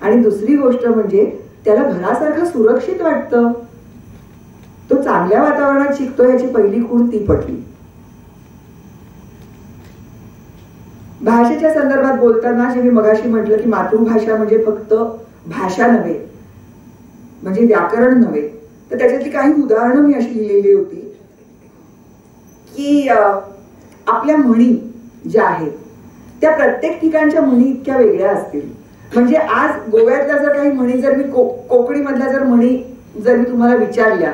आणि दुसरी गोष्ट म्हणजे त्याला घरासारखं सुरक्षित वाटतं. तो चांगल्या वातावरणात शिकतो, याची पहिली खूण ती पटली. भाषेच्या संदर्भात बोलताना जे मी मगाशी म्हटलं की मातृभाषा म्हणजे फक्त भाषा नव्हे, म्हणजे व्याकरण नव्हे, तर त्याच्यातली काही उदाहरणं मी अशी लिहिलेली होती की आपल्या म्हणी ज्या आहेत त्या प्रत्येक ठिकाणच्या म्हणी इतक्या वेगळ्या असतील. म्हणजे आज गोव्यातल्या जर काही म्हणी जर मी कोकणीमधल्या जर म्हणी जर मी तुम्हाला विचारल्या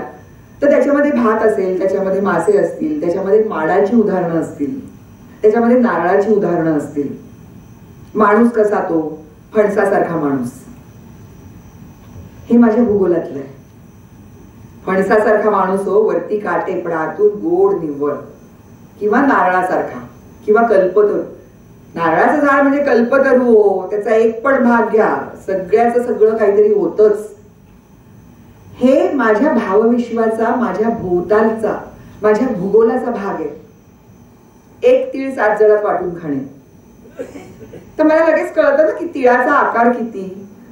तर त्याच्यामध्ये भात असेल, त्याच्यामध्ये मासे असतील, त्याच्यामध्ये माडाची उदाहरणं असतील, त्याच्यामध्ये नारळाची उदाहरणं असतील. माणूस कसा तो, फणसासारखा माणूस, हे माझ्या भूगोलातलं आहे. फणसासारखा माणूस हो, वरती काटे पण आतून गोड निव्वळ, किंवा नारळासारखा किंवा कल्पतरू. नारळाचं झाड म्हणजे कल्पतरू हो, त्याचा एक पण भाग घ्या, सगळ्याचं सगळं काहीतरी होतच. हे माझ्या भावविश्वाचा, माझ्या भोवतालचा, माझ्या भूगोलाचा भाग आहे. एक तीळ 7 जणात वाटून खाणे. तर मला लगेच कळतं ना की तिळाचा आकार किती,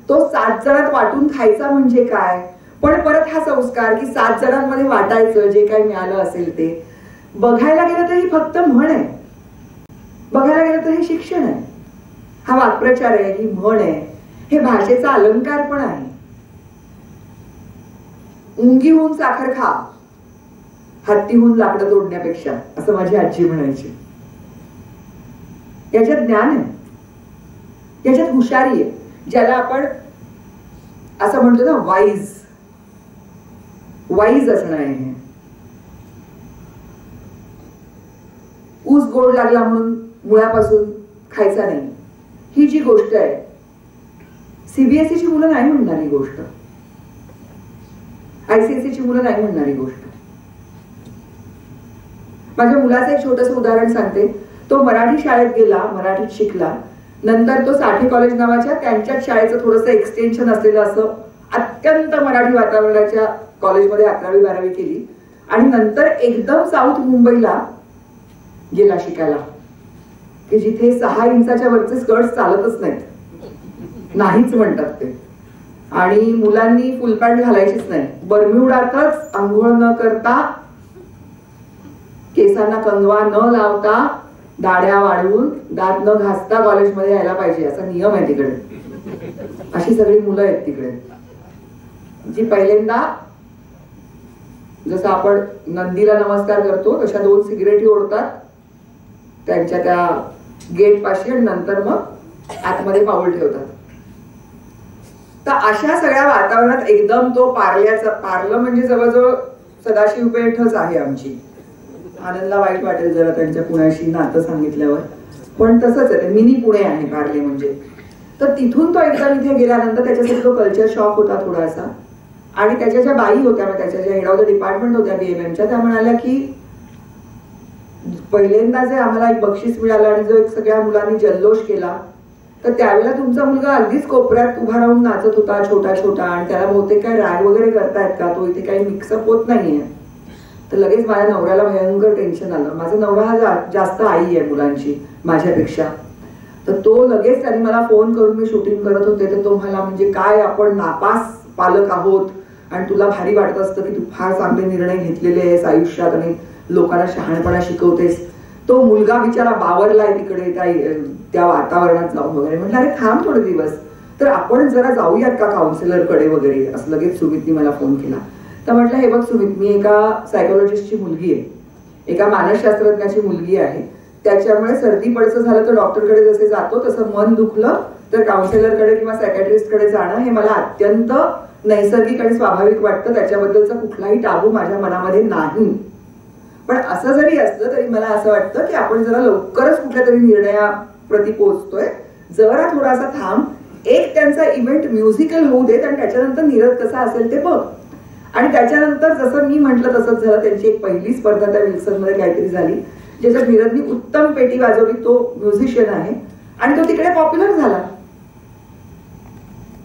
तो 7 जणात वाटून खायचा म्हणजे काय. पण परत हा संस्कार की 7 जणांमध्ये वाटायचं, जे काही मिळालं असेल ते. बघायला गेलं तर ही फक्त म्हण आहे, बघायला गेलं तर हे शिक्षण आहे, हा वाक्प्रचार आहे, ही म्हण आहे, हे भाषेचा अलंकार पण आहे. मुंगीहून साखर खा, हत्तीहून लाकडं तोडण्यापेक्षा, असं माझी आजी म्हणायची. याच्यात ज्ञान आहे, याच्यात हुशारी आहे, ज्याला आपण असं म्हणतो ना वाईज, वाईज असणं आहे. ऊस गोड लागला म्हणून मुळापासून खायचा नाही, ही जी गोष्ट आहे सीबीएसई ची मुलं नाही म्हणणार ही गोष्ट, आयसीएसई ची मुलं नाही म्हणणारी गोष्ट. माझ्या मुलाचं एक छोटंसं उदाहरण सांगते. तो मराठी शाळेत गेला, मराठीत शिकला, नंतर तो साठे कॉलेज नावाच्या त्यांच्याच शाळेचं थोडंसं एक्सटेन्शन असलेलं असं अत्यंत मराठी वातावरणाच्या कॉलेजमध्ये 11वी 12वी केली आणि नंतर एकदम साऊथ मुंबईला गेला शिकायला, की जिथे 6 इंचाच्या वरचे स्कर्ट चालतच नाहीच म्हणतात ते. आणि मुलांनी फुल पॅन्ट घालायचीच नाही, बर्म्युडातच आंघोळ न करता, केसांना कंगवा न लावता, दाढ्या वाढवून, दात न घासता कॉलेजमध्ये यायला पाहिजे असा नियम आहे तिकडे. अशी सगळी मुलं आहेत तिकडे, जी पहिल्यांदा जसं आपण नंदीला नमस्कार करतो तशा 2 सिगरेटी ओढतात त्यांच्या त्या गेट पाशी आणि नंतर मग आतमध्ये पाऊल ठेवतात. तर अशा सगळ्या वातावरणात एकदम तो पार्लं म्हणजे जवळजवळ सदाशिव पेठच आहे आमची. आनंदला वाईट वाटेल जरा त्यांच्या पुण्याशी नातं सांगितल्यावर, पण तसंच आहे, मिनी पुणे आहे पार्ले म्हणजे. तर तिथून तो एकदम इथे गेल्यानंतर त्याच्यासाठी तो कल्चर शॉक होता थोडासा. आणि त्याच्या ज्या बाई होत्या, त्याच्या ज्या हेड ऑफ द डिपार्टमेंट होत्या BMMच्या, त्या म्हणाल्या की पहिल्यांदा जे आम्हाला एक बक्षीस मिळालं आणि जो एक सगळ्या मुलांनी जल्लोष केला, तर त्यावेळेला तुमचा मुलगा अगदीच कोपऱ्यात उभा राहून नाचत होता छोटा छोटा, आणि त्याला बहुतेक काय रॅग वगैरे करतायत का, तो इथे काही मिक्सअप होत नाहीये. तर लगेच माझ्या नवऱ्याला भयंकर टेन्शन आलं. माझा नवरा हा जास्त आई आहे मुलांची माझ्यापेक्षा. तर तो लगेच त्यांनी मला फोन करून, मी शूटिंग करत होते, तर तो म्हणाला म्हणजे काय आपण नापास पालक आहोत आणि तुला भारी वाटत असतं की तू फार चांगले निर्णय घेतलेले आहेस आयुष्यात आणि लोकांना शहाणपणा शिकवतेस. तो मुलगा बिचारा बावरलाय तिकडे त्या वातावरणात जाऊन वगैरे. म्हटलं अरे थांब थोडे दिवस, तर आपण जरा जाऊयात का काउन्सिलरकडे वगैरे, असं लगेच सुमितनी मला फोन केला. तर म्हटलं हे बघ सुमित, मी एका सायकोलॉजिस्टची मुलगी आहे, एका मानसशास्त्रज्ञाची मुलगी आहे, त्याच्यामुळे सर्दी पडसं झालं तर डॉक्टरकडे जसे जातो तसं मन दुखलं तर काउन्सिलरकडे किंवा सायकॅट्रिस्टकडे जाणं हे मला अत्यंत नैसर्गिक आणि स्वाभाविक वाटतं. त्याच्याबद्दलचा कुठलाही टाबू माझ्या मनामध्ये नाही. पण असं जरी असलं तरी मला असं वाटतं की आपण जरा लवकरच कुठल्या तरी निर्णयाप्रती पोहोचतोय, जरा थोडासा थांब, एक त्यांचा इव्हेंट म्युझिकल होऊ देत आणि त्याच्यानंतर नीरज कसा असेल ते बघ. आणि त्याच्यानंतर जसं मी म्हटलं तसंच झालं. त्यांची एक पहिली स्पर्धा त्या विल्सनमध्ये काहीतरी झाली ज्याच्यात नीरजनी उत्तम पेटी वाजवली. तो म्युझिशियन आहे आणि तो तिकडे पॉप्युलर झाला.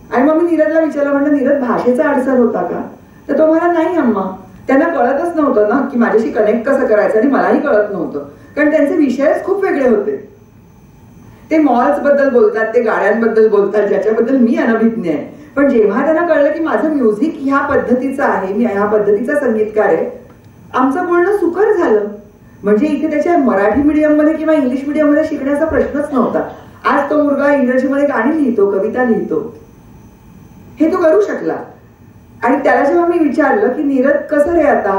आणि मग मी नीरजला विचारलं, म्हणलं नीरज भाषेचा अडसर होता का? तर तो मला नाही अम्मा, त्यांना कळतच नव्हतं ना की माझ्याशी कनेक्ट कसं करायचं, आणि मलाही कळत नव्हतं कारण त्यांचे विषयच खूप वेगळे होते. ते मॉल्स बद्दल बोलतात, ते गाड्यांबद्दल बोलतात ज्याच्याबद्दल मी अनभिज्ञ आहे. पण जेव्हा त्यांना कळलं की माझं म्युझिक ह्या पद्धतीचं आहे, मी ह्या पद्धतीचा संगीतकार आहे, आमचं बोलणं सुकर झालं. म्हणजे इथे त्याच्या मराठी मीडियम मध्ये किंवा इंग्लिश मीडियम मध्ये शिकण्याचा प्रश्नच नव्हता. आज तो मुलगा इंग्रजीमध्ये गाणी लिहितो, कविता लिहितो, हे तो करू शकला. आणि त्याला जेव्हा मी विचारलं की नीरज कसं रे आता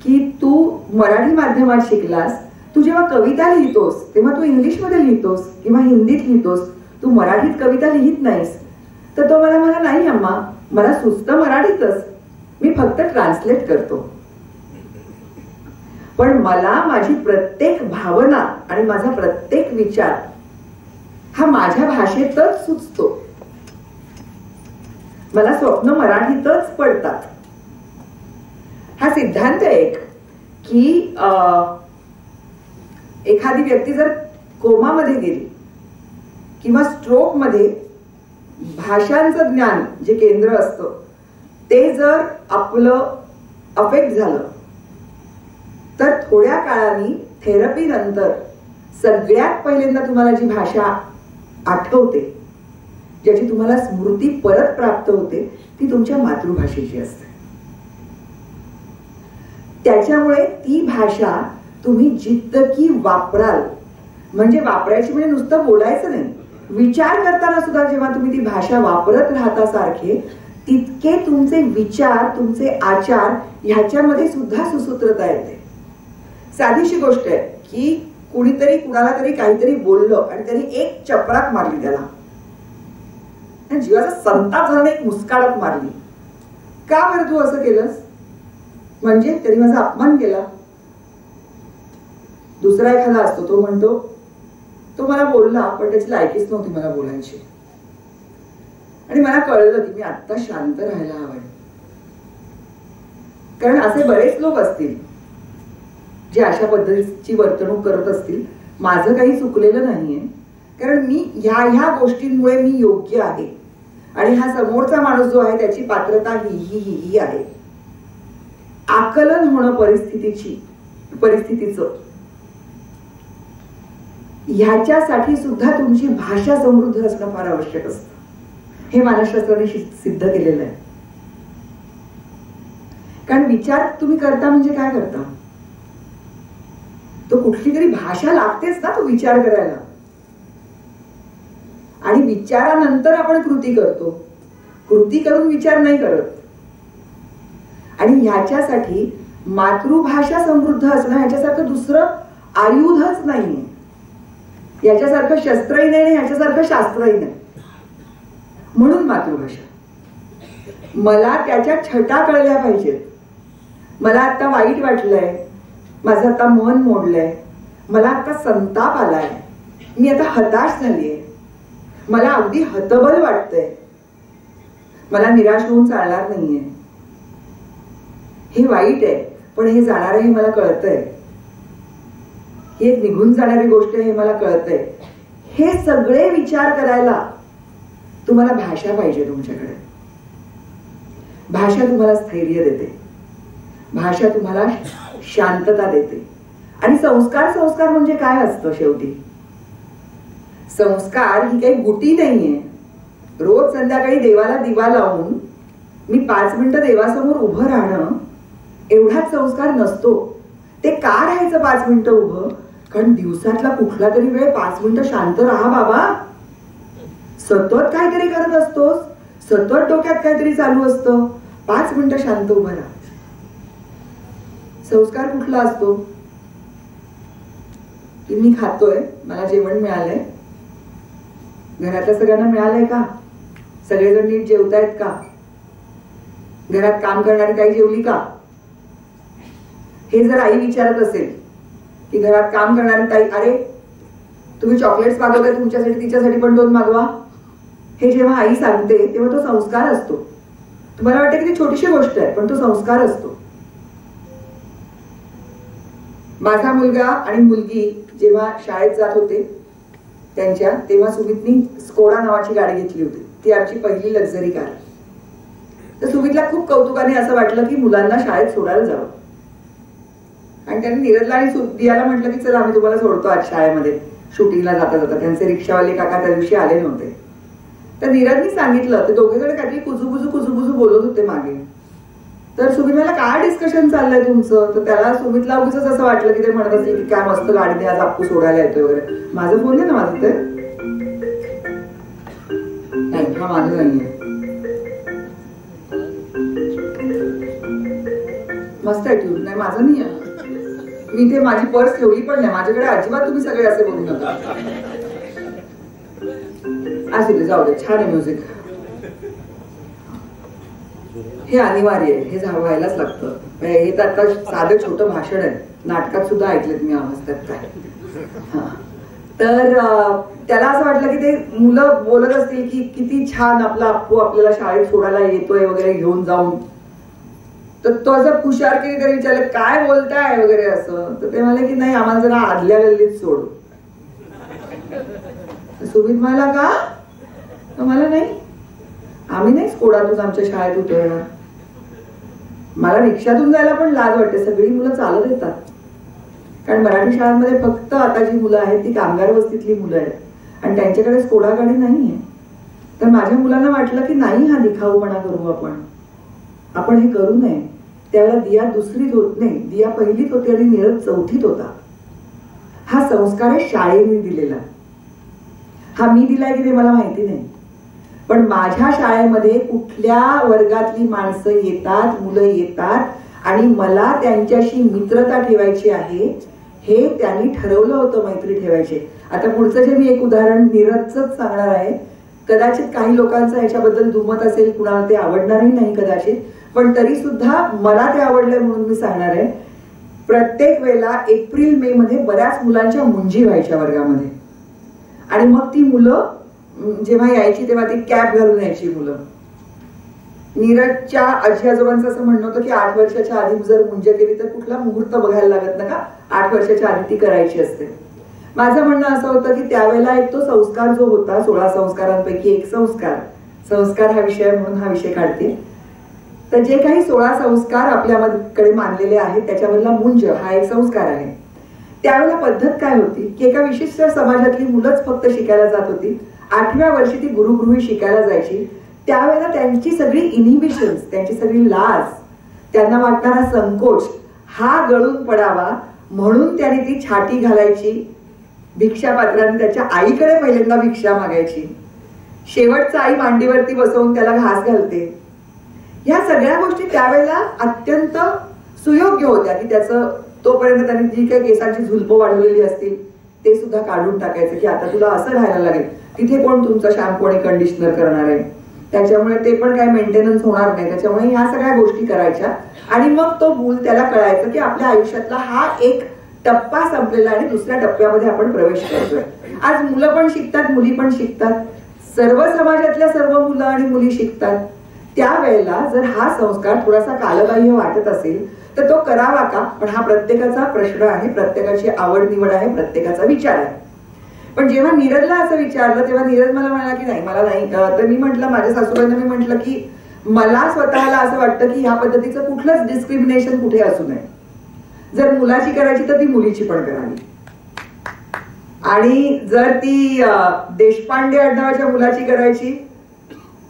की तू मराठी माध्यमात शिकलास, तू जेव्हा कविता लिहितोस तेव्हा तू इंग्लिशमध्ये लिहितोस किंवा हिंदीत लिहितोस, तू मराठीत कविता लिहित नाहीस. तर तो मला म्हणाला, नाही अम्मा, मला सुचतं मराठीतच, मी फक्त ट्रान्सलेट करतो. पण मला माझी प्रत्येक भावना आणि माझा प्रत्येक विचार हा माझ्या भाषेतच सुचतो. मला स्वप्न मराठीतच पडतात. हा सिद्धांत एक की एखादी व्यक्ती जर कोमामध्ये गेली किंवा स्ट्रोक मध्ये भाषांचं ज्ञान जे केंद्र असतं ते जर आपलं अफेक्ट झालं तर थोड्या काळाने थेरपी नंतर सगळ्यात पहिल्यांदा तुम्हाला जी भाषा आठवते, ज्याची तुम्हाला स्मृती परत प्राप्त होते, ती तुमच्या मातृभाषेची असते. त्याच्यामुळे ती भाषा तुम्ही जितकी वापराल, म्हणजे वापरायची म्हणजे नुसतं बोलायचं नाही, विचार करताना सुद्धा जेव्हा तुम्ही ती भाषा वापरत राहता सारखे, तितके तुमचे विचार, तुमचे आचार ह्याच्यामध्ये सुद्धा सुसूत्रता येते. साधीशी गोष्ट आहे की कुणीतरी कुणाला तरी काहीतरी बोललं आणि त्यांनी एक चपराक मारली त्याला, जीवाचा संताप झाला, एक मुस्काळत मारली. का बरं तू असं केलंस? म्हणजे त्यांनी माझा अपमान केला. दुसरा एखादा असतो तो म्हणतो, तो मला बोलला पण त्याची लायकीच नव्हती मला बोलायची. आणि मला कळलं की मी आत्ता शांत राहायला हवंय. कारण असे बरेच लोक असतील जे अशा पद्धतीची वर्तणूक करत असतील. माझं काही चुकलेलं नाहीये, कारण मी ह्या गोष्टींमुळे मी योग्य आहे आणि हा समोरचा माणूस जो आहे त्याची पात्रता ही आहे. आकलन होणं परिस्थितीचं, ह्याच्यासाठी सुद्धा तुमची भाषा समृद्ध असणं फार आवश्यक असतं. हे मानसशास्त्राने सिद्ध केलेलं आहे. कारण विचार तुम्ही करता म्हणजे काय करता, तो कुठली तरी भाषा लागतेच ना तो विचार करायला. आणि विचारानंतर आपण कृती करतो, कृती करून विचार नाही करत. आणि ह्याच्यासाठी मातृभाषा समृद्ध असणं ह्याच्यासारखं दुसरं आयुधच नाहीये. याच्यासारखं शस्त्रही नाही आणि ह्याच्यासारखं शास्त्रही नाही. म्हणून मातृभाषा. मला त्याच्या छटा कळल्या पाहिजेत. मला आता वाईट वाटलंय, माझं आता मन मोडलंय, मला आता संताप आलाय, मी आता हताश झालीय, मला अगदी हतबल वाटतंय, मला निराश होऊन चालणार नाहीये, हे वाईट आहे पण हे जाणार आहे हे मला कळतंय, ही एक निघून जाणारी गोष्ट आहे हे मला कळतंय. हे सगळे विचार करायला तुम्हाला भाषा पाहिजे. तुमच्याकडे भाषा तुम्हाला स्थैर्य देते, भाषा तुम्हाला शांतता देते. आणि संस्कार म्हणजे काय असतं? शेवटी संस्कार ही काही गुटी नाहीये. रोज संध्याकाळी देवाला दिवा लावून मी 5 मिनिटं देवासमोर उभं राहणं एवढाच संस्कार नसतो. ते का राहायचं 5 मिनिटं उभं? कारण दिवसातला कुठला तरी वेळ 5 मिनिटं शांत राहा बाबा. सतत काहीतरी करत असतोस, सतत डोक्यात काहीतरी चालू असतं. 5 मिनिटं शांत उभा राहा. संस्कार कुठला असतो की मी खातोय, मला जेवण मिळालंय, घरातल्या सगळ्यांना मिळालंय का, सगळेजण नीट जेवतायत का, घरात काम करणारी ताई जेवली का. हे जर आई विचारत असेल की घरात काम करणारी ताई, अरे तुम्ही चॉकलेट्स मागवताय तुमच्यासाठी, तिच्यासाठी पण 2 मागवा, हे जेव्हा आई सांगते तेव्हा तो संस्कार असतो. तुम्हाला वाटतं की ती छोटीशी गोष्ट आहे, पण तो संस्कार असतो. माझा मुलगा आणि मुलगी जेव्हा शाळेत जात होते त्यांच्या, तेव्हा सुमितनी स्कोडा नावाची गाडी घेतली होती. ती आमची पहिली लक्झरी कार. तर सुमितला खूप कौतुकाने असं वाटलं की मुलांना शाळेत सोडायला जावं, आणि त्यांनी नीरजला आणि दियाला म्हटलं की चला आम्ही तुम्हाला सोडतो आज शाळेमध्ये शूटिंगला जाता जाता. त्यांचे रिक्षावाले काका त्या दिवशी आले नव्हते. तर नीरजनी सांगितलं, ते दोघेजण काहीतरी कुजूबुजू बोलत होते मागे. तर सुमित मला काय डिस्कशन चाललंय तुमचं. तर त्याला सुमितला उगीच असं वाटलं की ते म्हणत असेल की काय मस्त गाडी आज आपू सोडायला येतोय वगैरे. माझं फोन आहे ना, माझं ते नाही, हा माझं नाहीये, मस्त आहे ट्यून, नाही माझं नाही आहे. मी ते माझी पर्स ठेवली पण नाही माझ्याकडे, अजिबात तुम्ही सगळे असे बोलू नका. असू दे, जाऊ दे, छान आहे म्युझिक. हे अनिवार्य आहे, हे व्हायलाच लागतं. हे तर आता साधं छोटं भाषण आहे, नाटकात सुद्धा ऐकलेत मी आवाज त्यात काय. हा, तर त्याला असं वाटलं की ते मुलं बोलत असतील की किती छान आपला अप्पू आपल्याला शाळेत सोडायला येतोय वगैरे घेऊन जाऊन. तर तो असं खुशारकीने तरी विचारलं काय बोलताय वगैरे असं. तर ते म्हणाले की नाही, आम्हाला जरा आदल्या गल्लीत सोड. सुमित म्हणाला का, मला नाही, आम्ही नाही स्कोडातून आमच्या शाळेत उतरणार. मला रिक्षातून जायला पण लाज वाटते. सगळी मुलं चालत येतात, कारण मराठी शाळांमध्ये फक्त आता जी मुलं आहेत ती कामगार वस्तीतली मुलं आहेत आणि त्यांच्याकडे स्कोडा गाडी नाहीये. तर माझ्या मुलांना वाटलं की नाही, हा दिखाऊपणा करू आपण हे करू नये. त्यावेळेला दिया 2रीत होत नाही, दिया 1लीत होती आणि नीरज 4थीत होता. हा संस्कार आहे शाळेने दिलेला. हा मी दिलाय की ते मला माहिती नाही, पण माझ्या शाळेमध्ये कुठल्या वर्गातली माणसं येतात, मुलं येतात आणि मला त्यांच्याशी मित्रता ठेवायची आहे हे त्यांनी ठरवलं होतं, मैत्री ठेवायची. आता पुढचं जे मी एक उदाहरण नीरजच सांगणार आहे, कदाचित काही लोकांचं ह्याच्याबद्दल दुमत असेल, कुणाला ते आवडणारही नाही कदाचित, पण तरी सुद्धा मला ते आवडलंय म्हणून मी सांगणार आहे. प्रत्येक वेळेला एप्रिल मे मध्ये बऱ्याच मुलांच्या मुंजी व्हायच्या वर्गामध्ये, आणि मग ती मुलं जेव्हा यायची तेव्हा ती कॅप घालून यायची मुलं. नीरजच्या आजी आजोबांचं असं म्हणणं होतं की 8 वर्षाच्या आधी जर मुंज केली तर कुठला मुहूर्त बघायला लागत नका, 8 वर्षाच्या आधी ती करायची असते. माझं म्हणणं असं होतं की त्यावेळेला एक तो संस्कार जो होता, 16 संस्कारांपैकी एक संस्कार हा विषय म्हणून हा विषय काढते. तर जे काही 16 संस्कार आपल्याकडे मानलेले आहेत त्याच्यामधला मुंज हा एक संस्कार आहे. त्यावेळेला पद्धत काय होती की एका विशिष्ट समाजातली मुलंच फक्त शिकायला जात होती. 8व्या वर्षी ती गुरुगृही शिकायला जायची. त्यावेळेला त्यांची सगळी इनिबिशन्स, त्यांची सगळी लाज, त्यांना वाटणारा संकोच हा गळून पडावा म्हणून त्यांनी ती छाटी घालायची. भिक्षा पात्राने त्याच्या आईकडे पहिल्यांदा भिक्षा मागायची. शेवटचा आई मांडीवरती बसवून त्याला घास घालते. ह्या सगळ्या गोष्टी त्यावेळेला अत्यंत सुयोग्य होत्या की त्याचं तोपर्यंत त्यांनी जी काही केसांची झुलपं वाढवलेली असतील ते सुद्धा काढून टाकायचं की आता तुला असं राहायला लागेल. तिथे कोण तुमचं शॅम्पू आणि कंडिशनर करणार आहे, त्याच्यामुळे ते पण काही मेंटेनन्स होणार नाही. त्याच्यामुळे ह्या सगळ्या गोष्टी करायच्या आणि मग तो मूल त्याला कळायचं की आपल्या आयुष्यातला हा एक टप्पा संपलेला आणि दुसऱ्या टप्प्यामध्ये आपण प्रवेश करतोय. आज मुलं पण शिकतात, मुली पण शिकतात, सर्व समाजातल्या सर्व मुलं आणि मुली शिकतात. त्यावेळेला जर हा संस्कार थोडासा कालबाह्य वाटत असेल तर तो करावा का, पण हा प्रत्येकाचा प्रश्न आहे, प्रत्येकाची आवड निवड आहे, प्रत्येकाचा विचार आहे. पण जेव्हा नीरजला असं विचारलं तेव्हा नीरज मला म्हणाला की नाही, मला नाही. तर मी म्हटलं, माझ्या सासूबाईंना मी म्हटलं की मला स्वतःला असं वाटतं की ह्या पद्धतीचं कुठलंच डिस्क्रिमिनेशन कुठे असू नये. जर मुलाची करायची तर ती मुलीची पण करावी, आणि जर ती देशपांडे आडनावाच्या मुलाची करायची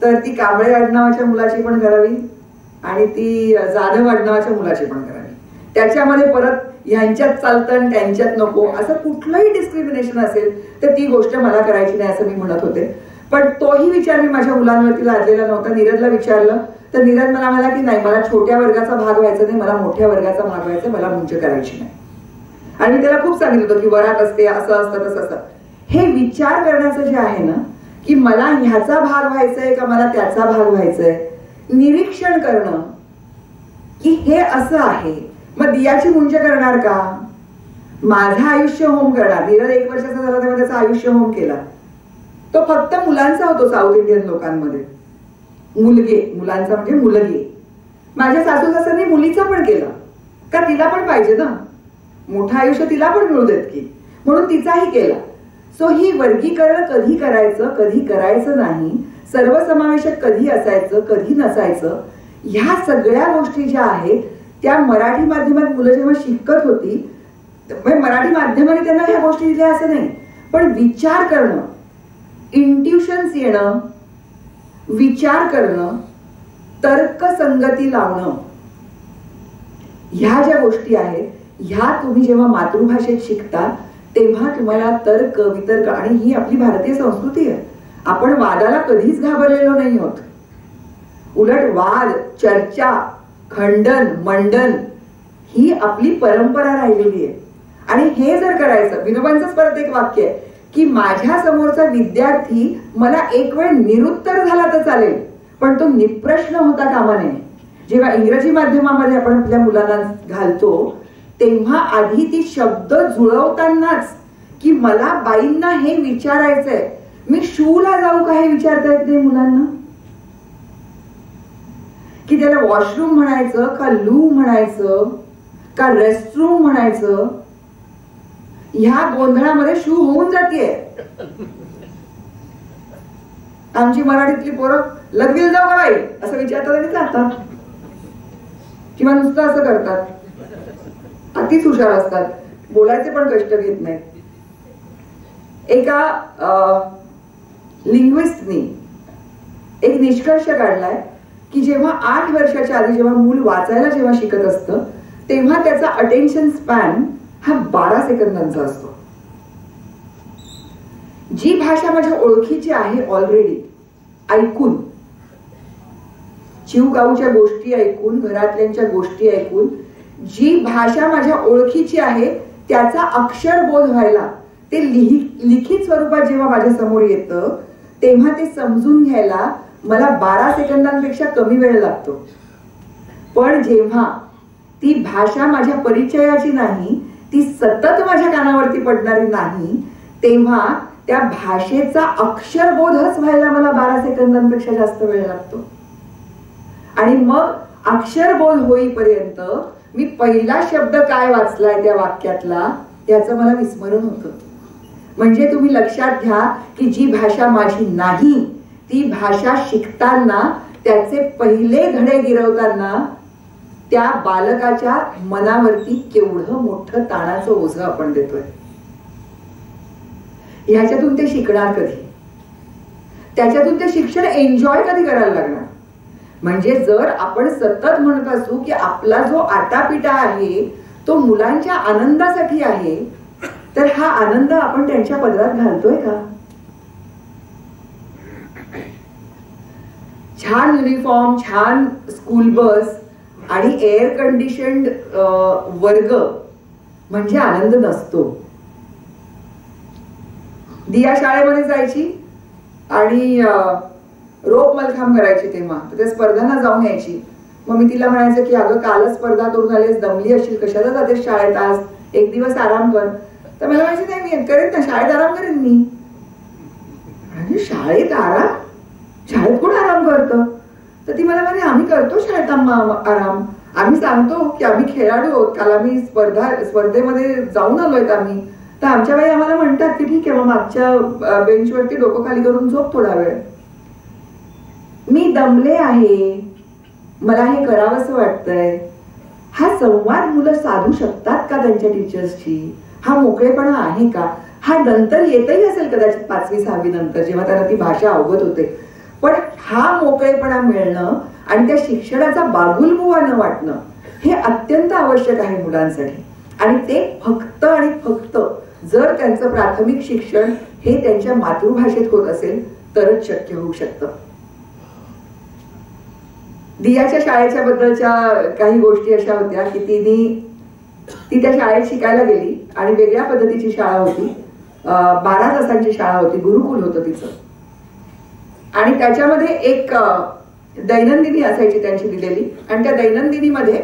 तर ती कांबळे आडनावाच्या मुलाची पण करावी आणि ती जाधव आडनावाच्या मुलाची पण करावी. त्याच्यामध्ये परत ह्यांच्यात चालतं आणि त्यांच्यात नको असं कुठलंही डिस्क्रिमिनेशन असेल तर ती गोष्ट मला करायची नाही असं मी म्हणत होते. पण तोही विचार मी माझ्या मुलांवरती लादलेला नव्हता. नीरजला विचारलं तर नीरज मला म्हणाला की नाही, मला छोट्या वर्गाचा भाग व्हायचा नाही, मला मोठ्या वर्गाचा भाग व्हायचा, मला मुंज करायची नाही. आणि मी त्याला खूप सांगितलं होतं की वरात असते, असं असतं, तसं असतं. हे विचार करण्याचं जे आहे ना, की मला ह्याचा भाग व्हायचंय का मला त्याचा भाग व्हायचंय, निरीक्षण करणं की हे असं आहे. मग दियाची मुंज करणार का, माझं आयुष्य होम करणार. नीरज 1 वर्षाचा झाला तेव्हा त्याचा आयुष्य होम केला. तो फक्त मुलांचा होतो साऊथ इंडियन लोकांमध्ये, मुलगे, मुलांचा म्हणजे मुलगे. माझ्या सासू सासऱ्यांनी मुलीचा पण केला का, तिला पण पाहिजे ना, मोठं आयुष्य तिला पण मिळू देत की, म्हणून तिचाही केला. सो ही वर्गीकरण कधी करायचं कधी करायचं नाही, सर्वसमावेशक कधी असायचं कधी नसायचं, ह्या सगळ्या गोष्टी ज्या आहेत त्या मराठी माध्यमात मुलं जेव्हा शिकत होती, मराठी माध्यमाने त्यांना ह्या गोष्टी दिल्या असं नाही, पण विचार करणं, इंट्युशन्स येणं, विचार करणं, तर्कसंगती लावणं, ह्या ज्या गोष्टी आहेत ह्या तुम्ही जेव्हा मातृभाषेत शिकता तेव्हा तुम्हाला तर्क वितर्क, आणि ही आपली भारतीय संस्कृती आहे. आपण वादाला कधीच घाबरलेलो नाही आहोत. उलट वाद, चर्चा, खंडन, मंडन ही आपली परंपरा राहिलेली आहे. आणि हे जर करायचं, विनोबांचंच परत एक वाक्य आहे की माझ्या समोरचा विद्यार्थी मला एक वेळ निरुत्तर झाला तर चालेल, पण तो निप्रश्न होता कामा नये. जेव्हा इंग्रजी माध्यमामध्ये आपण आपल्या मुलांना घालतो तेव्हा आधी ती शब्द जुळवतानाच की मला बाईंना हे विचारायचंय, मी शूला जाऊ का हे विचारता येत नाही मुलांना, की त्याला वॉशरूम म्हणायचं का लू म्हणायचं का रेस्टरूम म्हणायचं. ह्या गोंधळामध्ये शू होऊन जातीये. आमची मराठीतली पोरं लगवील जाऊ का बाई असं विचारतात आणि जातात, किंवा नुसतं असं करतात. अतिच हुशार असतात, बोलायचे पण कष्ट घेत नाहीत. एका लिंग्विस्टनी एक निष्कर्ष काढलाय की जेव्हा 8 वर्षाच्या आधी जेव्हा मूल वाचायला जेव्हा शिकत असतं तेव्हा त्याचा अटेन्शन स्पॅन हा 12 सेकंदांचा असतो. जी भाषा माझ्या ओळखीची आहे ऑलरेडी, ऐकून, चिवगावच्या गोष्टी ऐकून, घरातल्यांच्या गोष्टी ऐकून, जी भाषा माझ्या ओळखीची आहे त्याचा अक्षरबोध व्हायला, ते लिखित स्वरूपात जेव्हा माझ्या समोर येतं तेव्हा ते समजून घ्यायला मला 12 सेकंदांपेक्षा कमी वेळ लागतो. पण जेव्हा ती भाषा माझ्या परिचयाची नाही, ती सतत माझ्या कानावरती पडणारी नाही, तेव्हा त्या भाषेचा अक्षरबोधच व्हायला मला 12 सेकंदांपेक्षा जास्त वेळ लागतो. आणि मग अक्षरबोध होईपर्यंत मी पहिला शब्द काय वाचलाय त्या वाक्यातला त्याचं मला विस्मरण होतं. म्हणजे तुम्ही लक्षात घ्या की जी भाषा माझी नाही ती भाषा शिकताना, त्याचे पहिले धडे गिरवताना त्या बालकाच्या मनावरती केवढं मोठं ताणाचं ओझं आपण देतोय. ह्याच्यातून ते शिकणार कधी, त्याच्यातून ते शिक्षण एन्जॉय कधी करायला लागणार. म्हणजे जर आपण सतत म्हणत असू की आपला जो आटापिटा आहे तो मुलांच्या आनंदासाठी आहे, तर हा आनंद आपण त्यांच्या पदरात घालतोय का? छान युनिफॉर्म, छान स्कूल बस आणि एअर कंडिशन्ड वर्ग म्हणजे आनंद नसतो. दिया शाळेमध्ये जायची आणि रोप मलखांब करायची, तेव्हा त्या स्पर्धांना जाऊन यायची. मग मी तिला म्हणायचं की अगं कालच स्पर्धा करून आलीस, दमली असेल, कशाला जातेस शाळेत, आज एक दिवस आराम कर. तर मला म्हणायची नाही मी करेन ना, शाळेत आराम करेन मी. म्हणजे शाळेत आराम, शाळेत कोण आराम करतं? तर ती मला म्हणे आम्ही करतो शाळेत आराम, आम्ही सांगतो की आम्ही खेळाडू आहोत, काल आम्ही स्पर्धेमध्ये जाऊन आलोय आम्ही. तर आमच्या बाई आम्हाला म्हणतात की ठीक आहे मग मागच्या बेंचवरती डोकं खाली करून झोप थोडा वेळ. मी दमले आहे, मला हे करावंसं वाटतंय. हा संवाद मुलं साधू शकतात का त्यांच्या टीचर्सशी? हा मोकळेपणा आहे का? हा नंतर येतही असेल कदाचित 5वी 6वी नंतर जेव्हा त्यांना ती भाषा अवगत होते. पण हा मोकळेपणा मिळणं आणि त्या शिक्षणाचा बागुलबुवा न वाटणं हे अत्यंत आवश्यक आहे मुलांसाठी. आणि ते फक्त आणि फक्त जर त्यांचं प्राथमिक शिक्षण हे त्यांच्या मातृभाषेत होत असेल तरच शक्य होऊ शकतं. दियाच्या शाळेच्या बद्दलच्या काही गोष्टी अशा होत्या की ती त्या शाळेत शिकायला गेली आणि वेगळ्या पद्धतीची शाळा होती. 12 तासांची शाळा होती, गुरुकुल होतं तिचं. आणि त्याच्यामध्ये एक दैनंदिनी असायची त्यांची दिलेली, आणि त्या दैनंदिनीमध्ये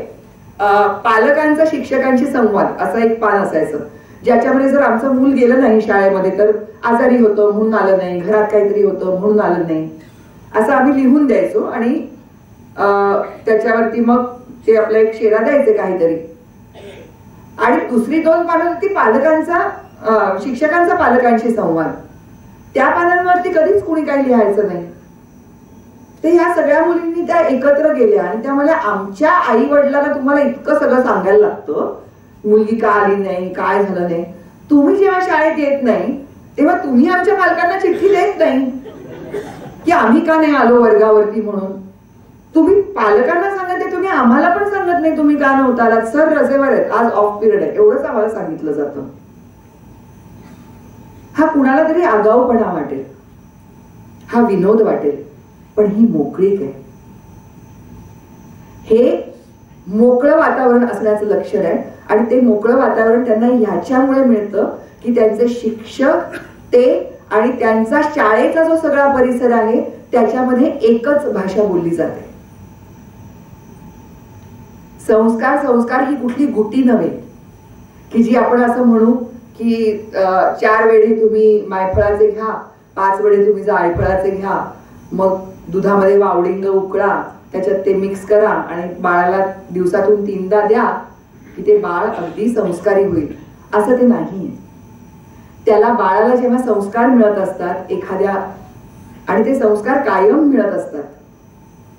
पालकांचा शिक्षकांशी संवाद असं एक पान असायचं, ज्याच्यामध्ये जर आमचं मूल गेलं नाही शाळेमध्ये तर आजारी होतं म्हणून आलं नाही, घरात काहीतरी होतं म्हणून आलं नाही, असं आम्ही लिहून द्यायचो. आणि त्याच्यावरती मग ते आपला एक शेरा द्यायचे काहीतरी. आणि दुसरी 2 पानं होती पालकांचा शिक्षकांचा पालकांशी संवाद. त्या पानांवरती कधीच कुणी काही लिहायचं नाही. ते ह्या सगळ्या मुलींनी त्या एकत्र गेल्या आणि त्या मला आमच्या आई वडिलांना तुम्हाला इतकं सगळं सांगायला लागतं, मुलगी का आली नाही, काय झालं नाही. तुम्ही जेव्हा शाळेत येत नाही तेव्हा तुम्ही आमच्या पालकांना चिठ्ठी देत नाही की आम्ही का नाही आलो वर्गावरती म्हणून. तुम्ही पालकांना सांगत नाही, तुम्ही आम्हाला पण सांगत नाही तुम्ही का नव्हता आलात. सर रजेवर आहेत, आज ऑफ पिरियड आहे, एवढंच आम्हाला सांगितलं जातं. हा कुणाला तरी आगाऊपणा वाटेल, हा विनोद वाटेल, पण ही मोकळीक आहे. हे मोकळं वातावरण असण्याचं लक्षण आहे. आणि ते मोकळं वातावरण त्यांना ह्याच्यामुळे मिळतं की त्यांचे शिक्षक ते आणि त्यांचा शाळेचा जो सगळा परिसर आहे त्याच्यामध्ये एकच भाषा बोलली जाते. संस्कार ही कुठली गुटी नव्हे की जी आपण असं म्हणू की 4 वेळी तुम्ही मायफळाचे घ्या, 5 वेळी तुम्ही जायफळाचे घ्या, मग दुधामध्ये वावडिंग उकळा, त्याच्यात ते मिक्स करा आणि बाळाला दिवसातून 3दा द्या की ते बाळ अगदी संस्कारी होईल. असं ते नाहीये. त्याला बाळाला जेव्हा संस्कार मिळत असतात एखाद्या, आणि ते संस्कार कायम मिळत असतात,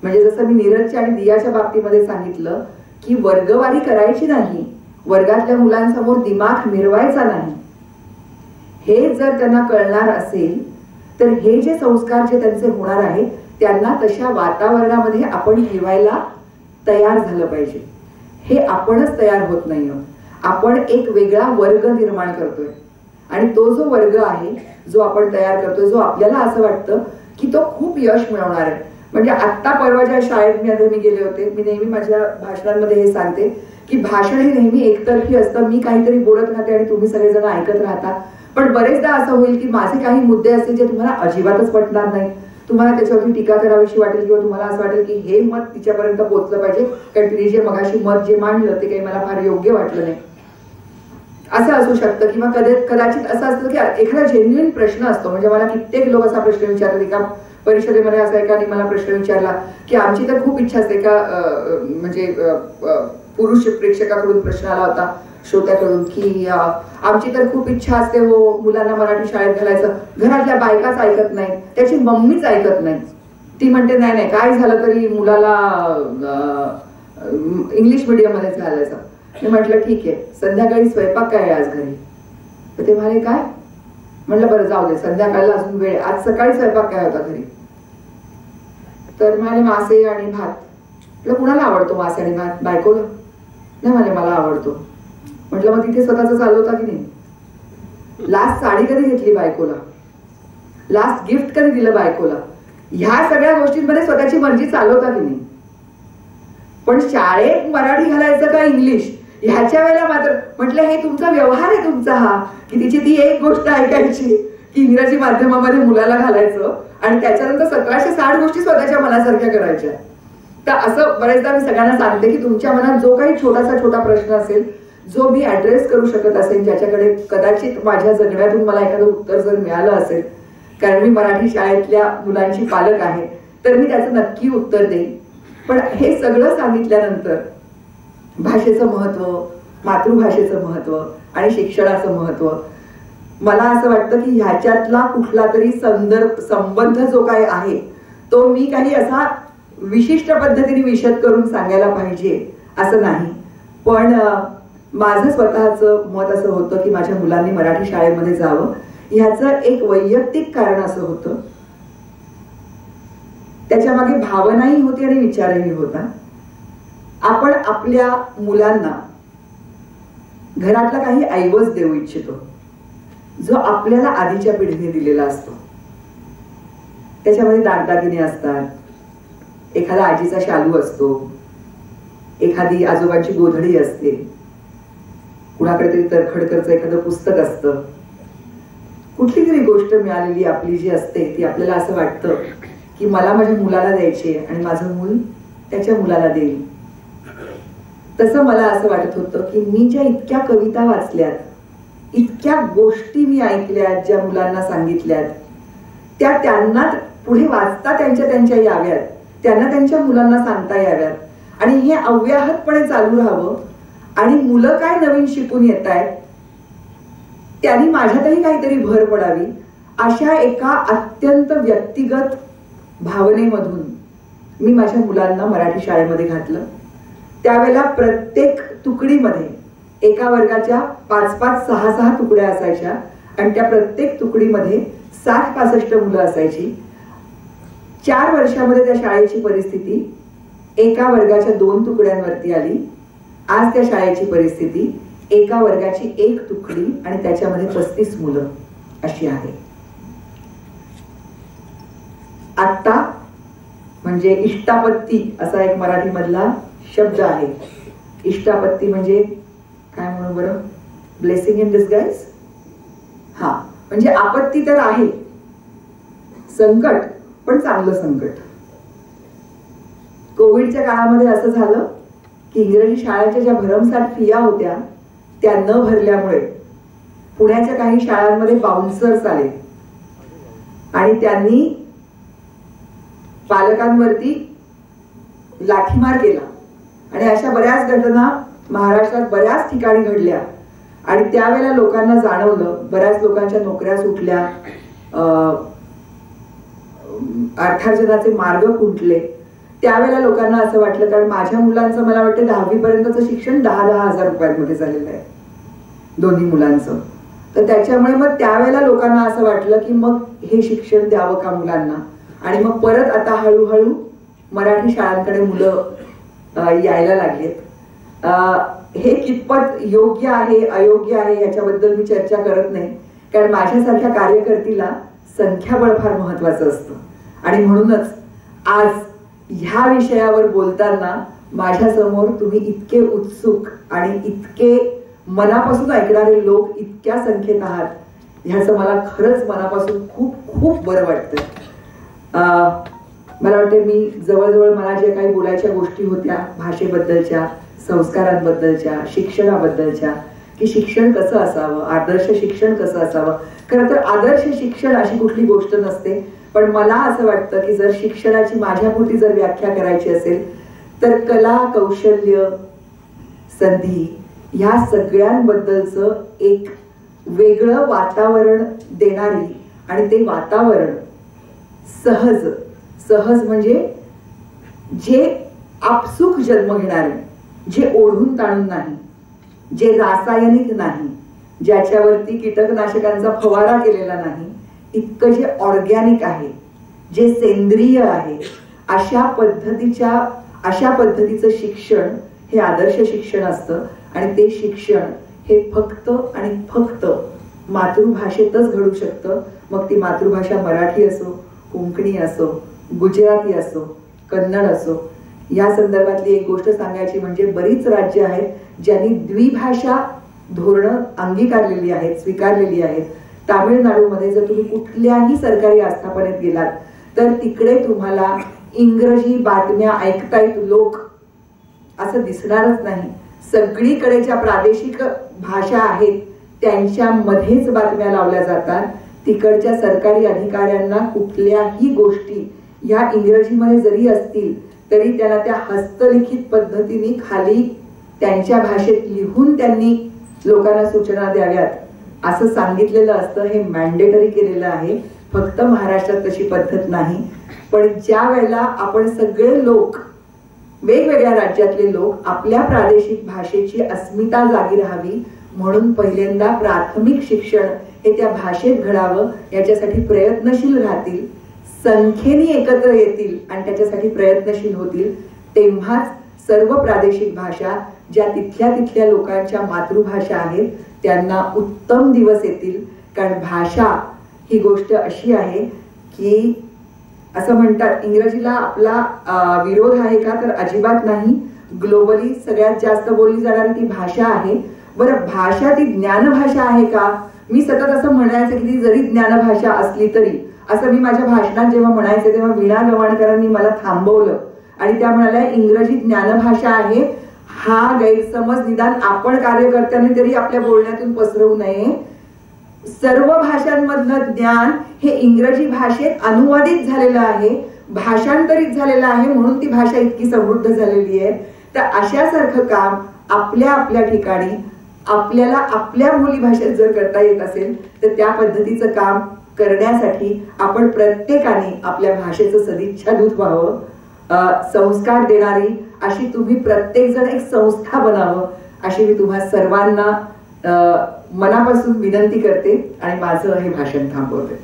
म्हणजे जसं मी नीरजच्या आणि दियाच्या बाबतीमध्ये सांगितलं की वर्गवारी करायची नाही, वर्गातल्या मुलांसमोर दिमाग मिरवायचा नाही, हे जर त्यांना कळणार असेल तर हे जे संस्कार जे त्यांचे होणार आहे त्यांना तशा वातावरणामध्ये आपण ठेवायला तयार झालं पाहिजे. हे आपणच तयार होत नाही आहोत. आपण एक वेगळा वर्ग निर्माण करतोय आणि तो जो वर्ग आहे जो आपण तयार करतोय, जो आपल्याला असं वाटतं की तो खूप यश मिळवणार आहे. म्हणजे आत्ता परवाच्या शाळेत मी गेले होते, मी नेहमी माझ्या भाषणांमध्ये हे सांगते की भाषण हे नेहमी एकतर्फी असतं. मी काहीतरी बोलत राहते आणि तुम्ही सगळेजण ऐकत राहता, पण बरेचदा असं होईल की माझे काही मुद्दे असतील जे तुम्हाला अजिबातच पटणार नाही, तुम्हाला त्याच्यावरती टीका करावीशी वाटेल किंवा तुम्हाला असं वाटेल की हे मत तिच्यापर्यंत पोहोचलं पाहिजे कारण तिने जे मगाशी मत जे मांडलं ते काही मला फार योग्य वाटलं नाही, असं असू शकतं. किंवा कदाचित असं असतं की एखादा जेन्युइन प्रश्न असतो. म्हणजे मला कित्येक लोक असा प्रश्न विचारतात. एका परिषदेमध्ये असं एकाने मला प्रश्न विचारला की आमची तर खूप इच्छा असते का, म्हणजे पुरुष प्रेक्षकाकडून प्रश्न आला होता श्रोत्याकडून की आमची तर खूप इच्छा असते हो मुलांना मराठी शाळेत घालायचं, घरातल्या बायकाच ऐकत नाही, त्याची मम्मीच ऐकत नाही. ती म्हणते नाही नाही काय झालं तरी मुलाला इंग्लिश मीडियम मध्येच घालायचं. मी म्हटलं ठीक आहे, संध्याकाळी स्वयंपाक काय आहे आज घरी? तर ते म्हणाले काय? म्हटलं बरं जाऊ दे, संध्याकाळला अजून वेळ, आज सकाळी स्वयंपाक काय होता घरी? तर म्हणाले मासे आणि भात. म्हटलं कुणाला आवडतो मासे आणि भात? बायकोला. नाही म्हणाले मला आवडतो. म्हटलं मग तिथे स्वतःच चालवता की नाही? लास्ट साडी कधी घेतली बायकोला? लास्ट गिफ्ट कधी दिलं बायकोला? ह्या सगळ्या गोष्टींमध्ये स्वतःची मर्जी चालवता की नाही? पण शाळेत मराठी घालायचं का इंग्लिश ह्याच्या वेळेला मात्र म्हटलं हे तुमचा व्यवहार आहे तुमचा हा, की तिची ती एक गोष्ट ऐकायची की इंग्रजी माध्यमामध्ये मुलाला घालायचं आणि त्याच्यानंतर 1760 गोष्टी स्वतःच्या मनासारख्या करायच्या. तर असं बरेचदा मी सगळ्यांना सांगते की तुमच्या मनात जो काही छोटा प्रश्न असेल, जो मी ऍड्रेस करू शकत असेल, ज्याच्याकडे कदाचित माझ्या जगण्यातून मला एखादं उत्तर जर मिळालं असेल, कारण मी मराठी शाळेतल्या मुलांची पालक आहे, तर मी त्याचं नक्की उत्तर देईन. पण हे सगळं सांगितल्यानंतर भाषेचं महत्व, मातृभाषेचं महत्व आणि शिक्षणाचं महत्व, मला असं वाटतं की ह्याच्यातला कुठला तरी संबंध जो काय आहे तो मी काही असा विशिष्ट पद्धतीने विशद करून सांगायला पाहिजे असं नाही. पण माझं स्वतःचं मत असं होतं की माझ्या मुलांनी मराठी शाळेमध्ये जावं. ह्याचं एक वैयक्तिक कारण असं होतं, त्याच्या मागे भावनाही होती आणि विचारही होता. आपण आपल्या मुलांना घरातला काही ऐवज देऊ इच्छितो जो आपल्याला आधीच्या पिढीने दिलेला असतो. त्याच्यामध्ये दागदागिने असतात, एखादा आजीचा शालू असतो, एखादी आजोबांची गोधडी असते, कुणाकडे तरी तरखडकरचं एखादं पुस्तक असतं. कुठली तरी गोष्ट मिळालेली आपली जी असते ती आपल्याला असं वाटतं की मला माझ्या मुलाला द्यायची आणि माझं मूल त्याच्या मुलाला देईल. तसं मला असं वाटत होतं की मी ज्या इतक्या कविता वाचल्यात, इतक्या गोष्टी मी ऐकल्यात, ज्या मुलांना सांगितल्यात, त्या त्यांना पुढे वाचता त्यांच्या याव्यात, त्यांना त्यांच्या मुलांना सांगता याव्यात आणि हे अव्याहतपणे चालू राहावं. आणि मुलं काय नवीन शिकून येत आहेत त्यांनी माझ्यातही काहीतरी भर पडावी, अशा एका अत्यंत व्यक्तिगत भावनेमधून मी माझ्या मुलांना मराठी शाळेमध्ये घातलं. त्यावेळेला प्रत्येक तुकडीमध्ये एका वर्गाच्या 5-5, 6-6 तुकड्या असायच्या आणि त्या प्रत्येक तुकडीमध्ये 60-65 मुलं असायची. 4 वर्षामध्ये त्या शाळेची परिस्थिती एका वर्गाच्या 2 तुकड्यांवरती आली. आज त्या शाळेची परिस्थिती एका वर्गाची 1 तुकडी आणि त्याच्यामध्ये 35 मुलं अशी आहे. आत्ता म्हणजे इष्टापत्ती असा एक मराठी मधला शब्द आहे. इष्टापत्ती म्हणजे काय म्हणू बरं, ब्लेसिंग इन डिस्गाइज. हा, म्हणजे आपत्ती तर आहे, संकट, पण चांगलं संकट. कोविडच्या काळामध्ये असं झालं की इंग्रजी शाळांच्या ज्या भरमसाठ फिया होत्या त्या न भरल्यामुळे पुण्याच्या काही शाळांमध्ये बाउन्सर्स आले आणि त्यांनी पालकांवरती लाठीमार केला आणि अशा बऱ्याच घटना महाराष्ट्रात बऱ्याच ठिकाणी घडल्या. आणि त्यावेळेला लोकांना जाणवलं, बऱ्याच लोकांच्या नोकऱ्या सुटल्या, अर्थार्जनाचे मार्ग खुंटले. त्यावेळेला लोकांना असं वाटलं, कारण माझ्या मुलांचं मला वाटतं 10वी पर्यंतचं शिक्षण 10,000 हजार रुपयांमध्ये झालेलं आहे दोन्ही मुलांचं. तर त्याच्यामुळे मग त्यावेळेला लोकांना असं वाटलं की मग हे शिक्षण द्यावं का मुलांना. आणि मग परत आता हळूहळू मराठी शाळांकडे मुलं यायला लागलेत. हे कितपत योग्य आहे अयोग्य आहे याच्याबद्दल मी चर्चा करत नाही, कारण माझ्यासारख्या कार्यकर्तीला संख्याबळ फार महत्वाचं असतं. आणि म्हणूनच आज ह्या विषयावर बोलताना माझ्या समोर तुम्ही इतके उत्सुक आणि इतके मनापासून ऐकणारे लोक इतक्या संख्येत आहात, ह्याचं मला खरंच मनापासून खूप खूप बरं वाटतं. मला वाटतं मी जवळजवळ मला ज्या काही बोलायच्या गोष्टी होत्या भाषेबद्दलच्या, संस्कारांबद्दलच्या, शिक्षणाबद्दलच्या, की शिक्षण कसं असावं, आदर्श शिक्षण कसं असावं. खरं तर आदर्श शिक्षण अशी कुठली गोष्ट नसते, पण मला असं वाटतं की जर शिक्षणाची माझ्यापुरती जर व्याख्या करायची असेल तर कला, कौशल्य, संधी ह्या सगळ्यांबद्दलचं एक वेगळं वातावरण देणारी आणि ते वातावरण सहज सहज म्हणजे जे आपसुक जन्म घेणारे, जे ओढून ताणून नाही, जे रासायनिक नाही, ज्याच्यावरती कीटकनाशकांचा फवारा केलेला नाही, इतकं जे ऑर्गॅनिक आहे, जे सेंद्रिय आहे, अशा पद्धतीचं शिक्षण हे आदर्श शिक्षण असतं. आणि ते शिक्षण हे फक्त आणि फक्त मातृभाषेतच घडू शकतं. मग ती मातृभाषा मराठी असो, कोंकणी असो, गुजराती असो, कन्नड असो. या संदर्भातली एक गोष्ट सांगायची म्हणजे बरीच राज्य आहेत ज्यांनी द्विभाषा धोरणं अंगीकारलेली आहेत, स्वीकारलेली आहेत. तामिळनाडूमध्ये जर तुम्ही कुठल्याही सरकारी आस्थापनेत गेलात तर तिकडे तुम्हाला इंग्रजी बातम्या ऐकतायत लोक असं दिसणारच नाही. सगळीकडे ज्या प्रादेशिक भाषा आहेत त्यांच्यामध्येच बातम्या लावल्या जातात. तिकडच्या सरकारी अधिकाऱ्यांना कुठल्याही गोष्टी ह्या इंग्रजीमध्ये जरी असतील तरी त्यांना त्या हस्तलिखित पद्धतीने खाली त्यांच्या भाषेत लिहून त्यांनी लोकांना सूचना द्याव्यात असं सांगितलेलं असतं. हे मॅन्डेटरी केलेलं आहे. फक्त महाराष्ट्रात तशी पद्धत नाही. पण ज्या वेळेला आपण सगळे लोक, वेगवेगळ्या राज्यातले लोक आपल्या प्रादेशिक भाषेची अस्मिता जागी राहावी म्हणून पहिल्यांदा प्राथमिक शिक्षण हे त्या भाषेत घडावं याच्यासाठी प्रयत्नशील राहतील, संख्येने एकत्र येतील आणि त्याच्यासाठी प्रयत्नशील होतील, तेव्हाच सर्व प्रादेशिक भाषा ज्या तिथल्या लोकांच्या मातृभाषा आहेत त्यांना उत्तम दिवस येतील. कारण भाषा ही गोष्ट अशी आहे की असं म्हणतात, इंग्रजीला आपला विरोध आहे का, तर अजिबात नाही. ग्लोबली सगळ्यात जास्त बोलली जाणारी ती भाषा आहे. बरं, भाषा ती ज्ञानभाषा आहे का? मी सतत असं म्हणायचं की ती जरी ज्ञानभाषा असली तरी, असं मी माझ्या भाषणात जेव्हा म्हणायचे तेव्हा वीणा गवाणकरांनी मला थांबवलं आणि त्या म्हणाल्या इंग्रजी ज्ञानभाषा आहे. हा गैरसमज निदान आपण कार्यकर्त्यांनी तरी आपल्या बोलण्यातून पसरवू नये. सर्व भाषांमधलं ज्ञान हे इंग्रजी भाषेत अनुवादित झालेलं आहे, भाषांतरित झालेलं आहे, म्हणून ती भाषा इतकी समृद्ध झालेली आहे. तर अशासारखं काम आपल्या आपल्या ठिकाणी आपल्याला आपल्या बोलीभाषेत जर करता येत असेल तर त्या पद्धतीचं काम करण्यासाठी आपण प्रत्येकाने आपल्या भाषेचं सदिच्छादूत व्हावं. संस्कार देणारी अशी तुम्ही प्रत्येक जण एक संस्था बनावं अशी मी तुम्हा सर्वांना मनापासून विनंती करते आणि माझं हे भाषण थांबवते.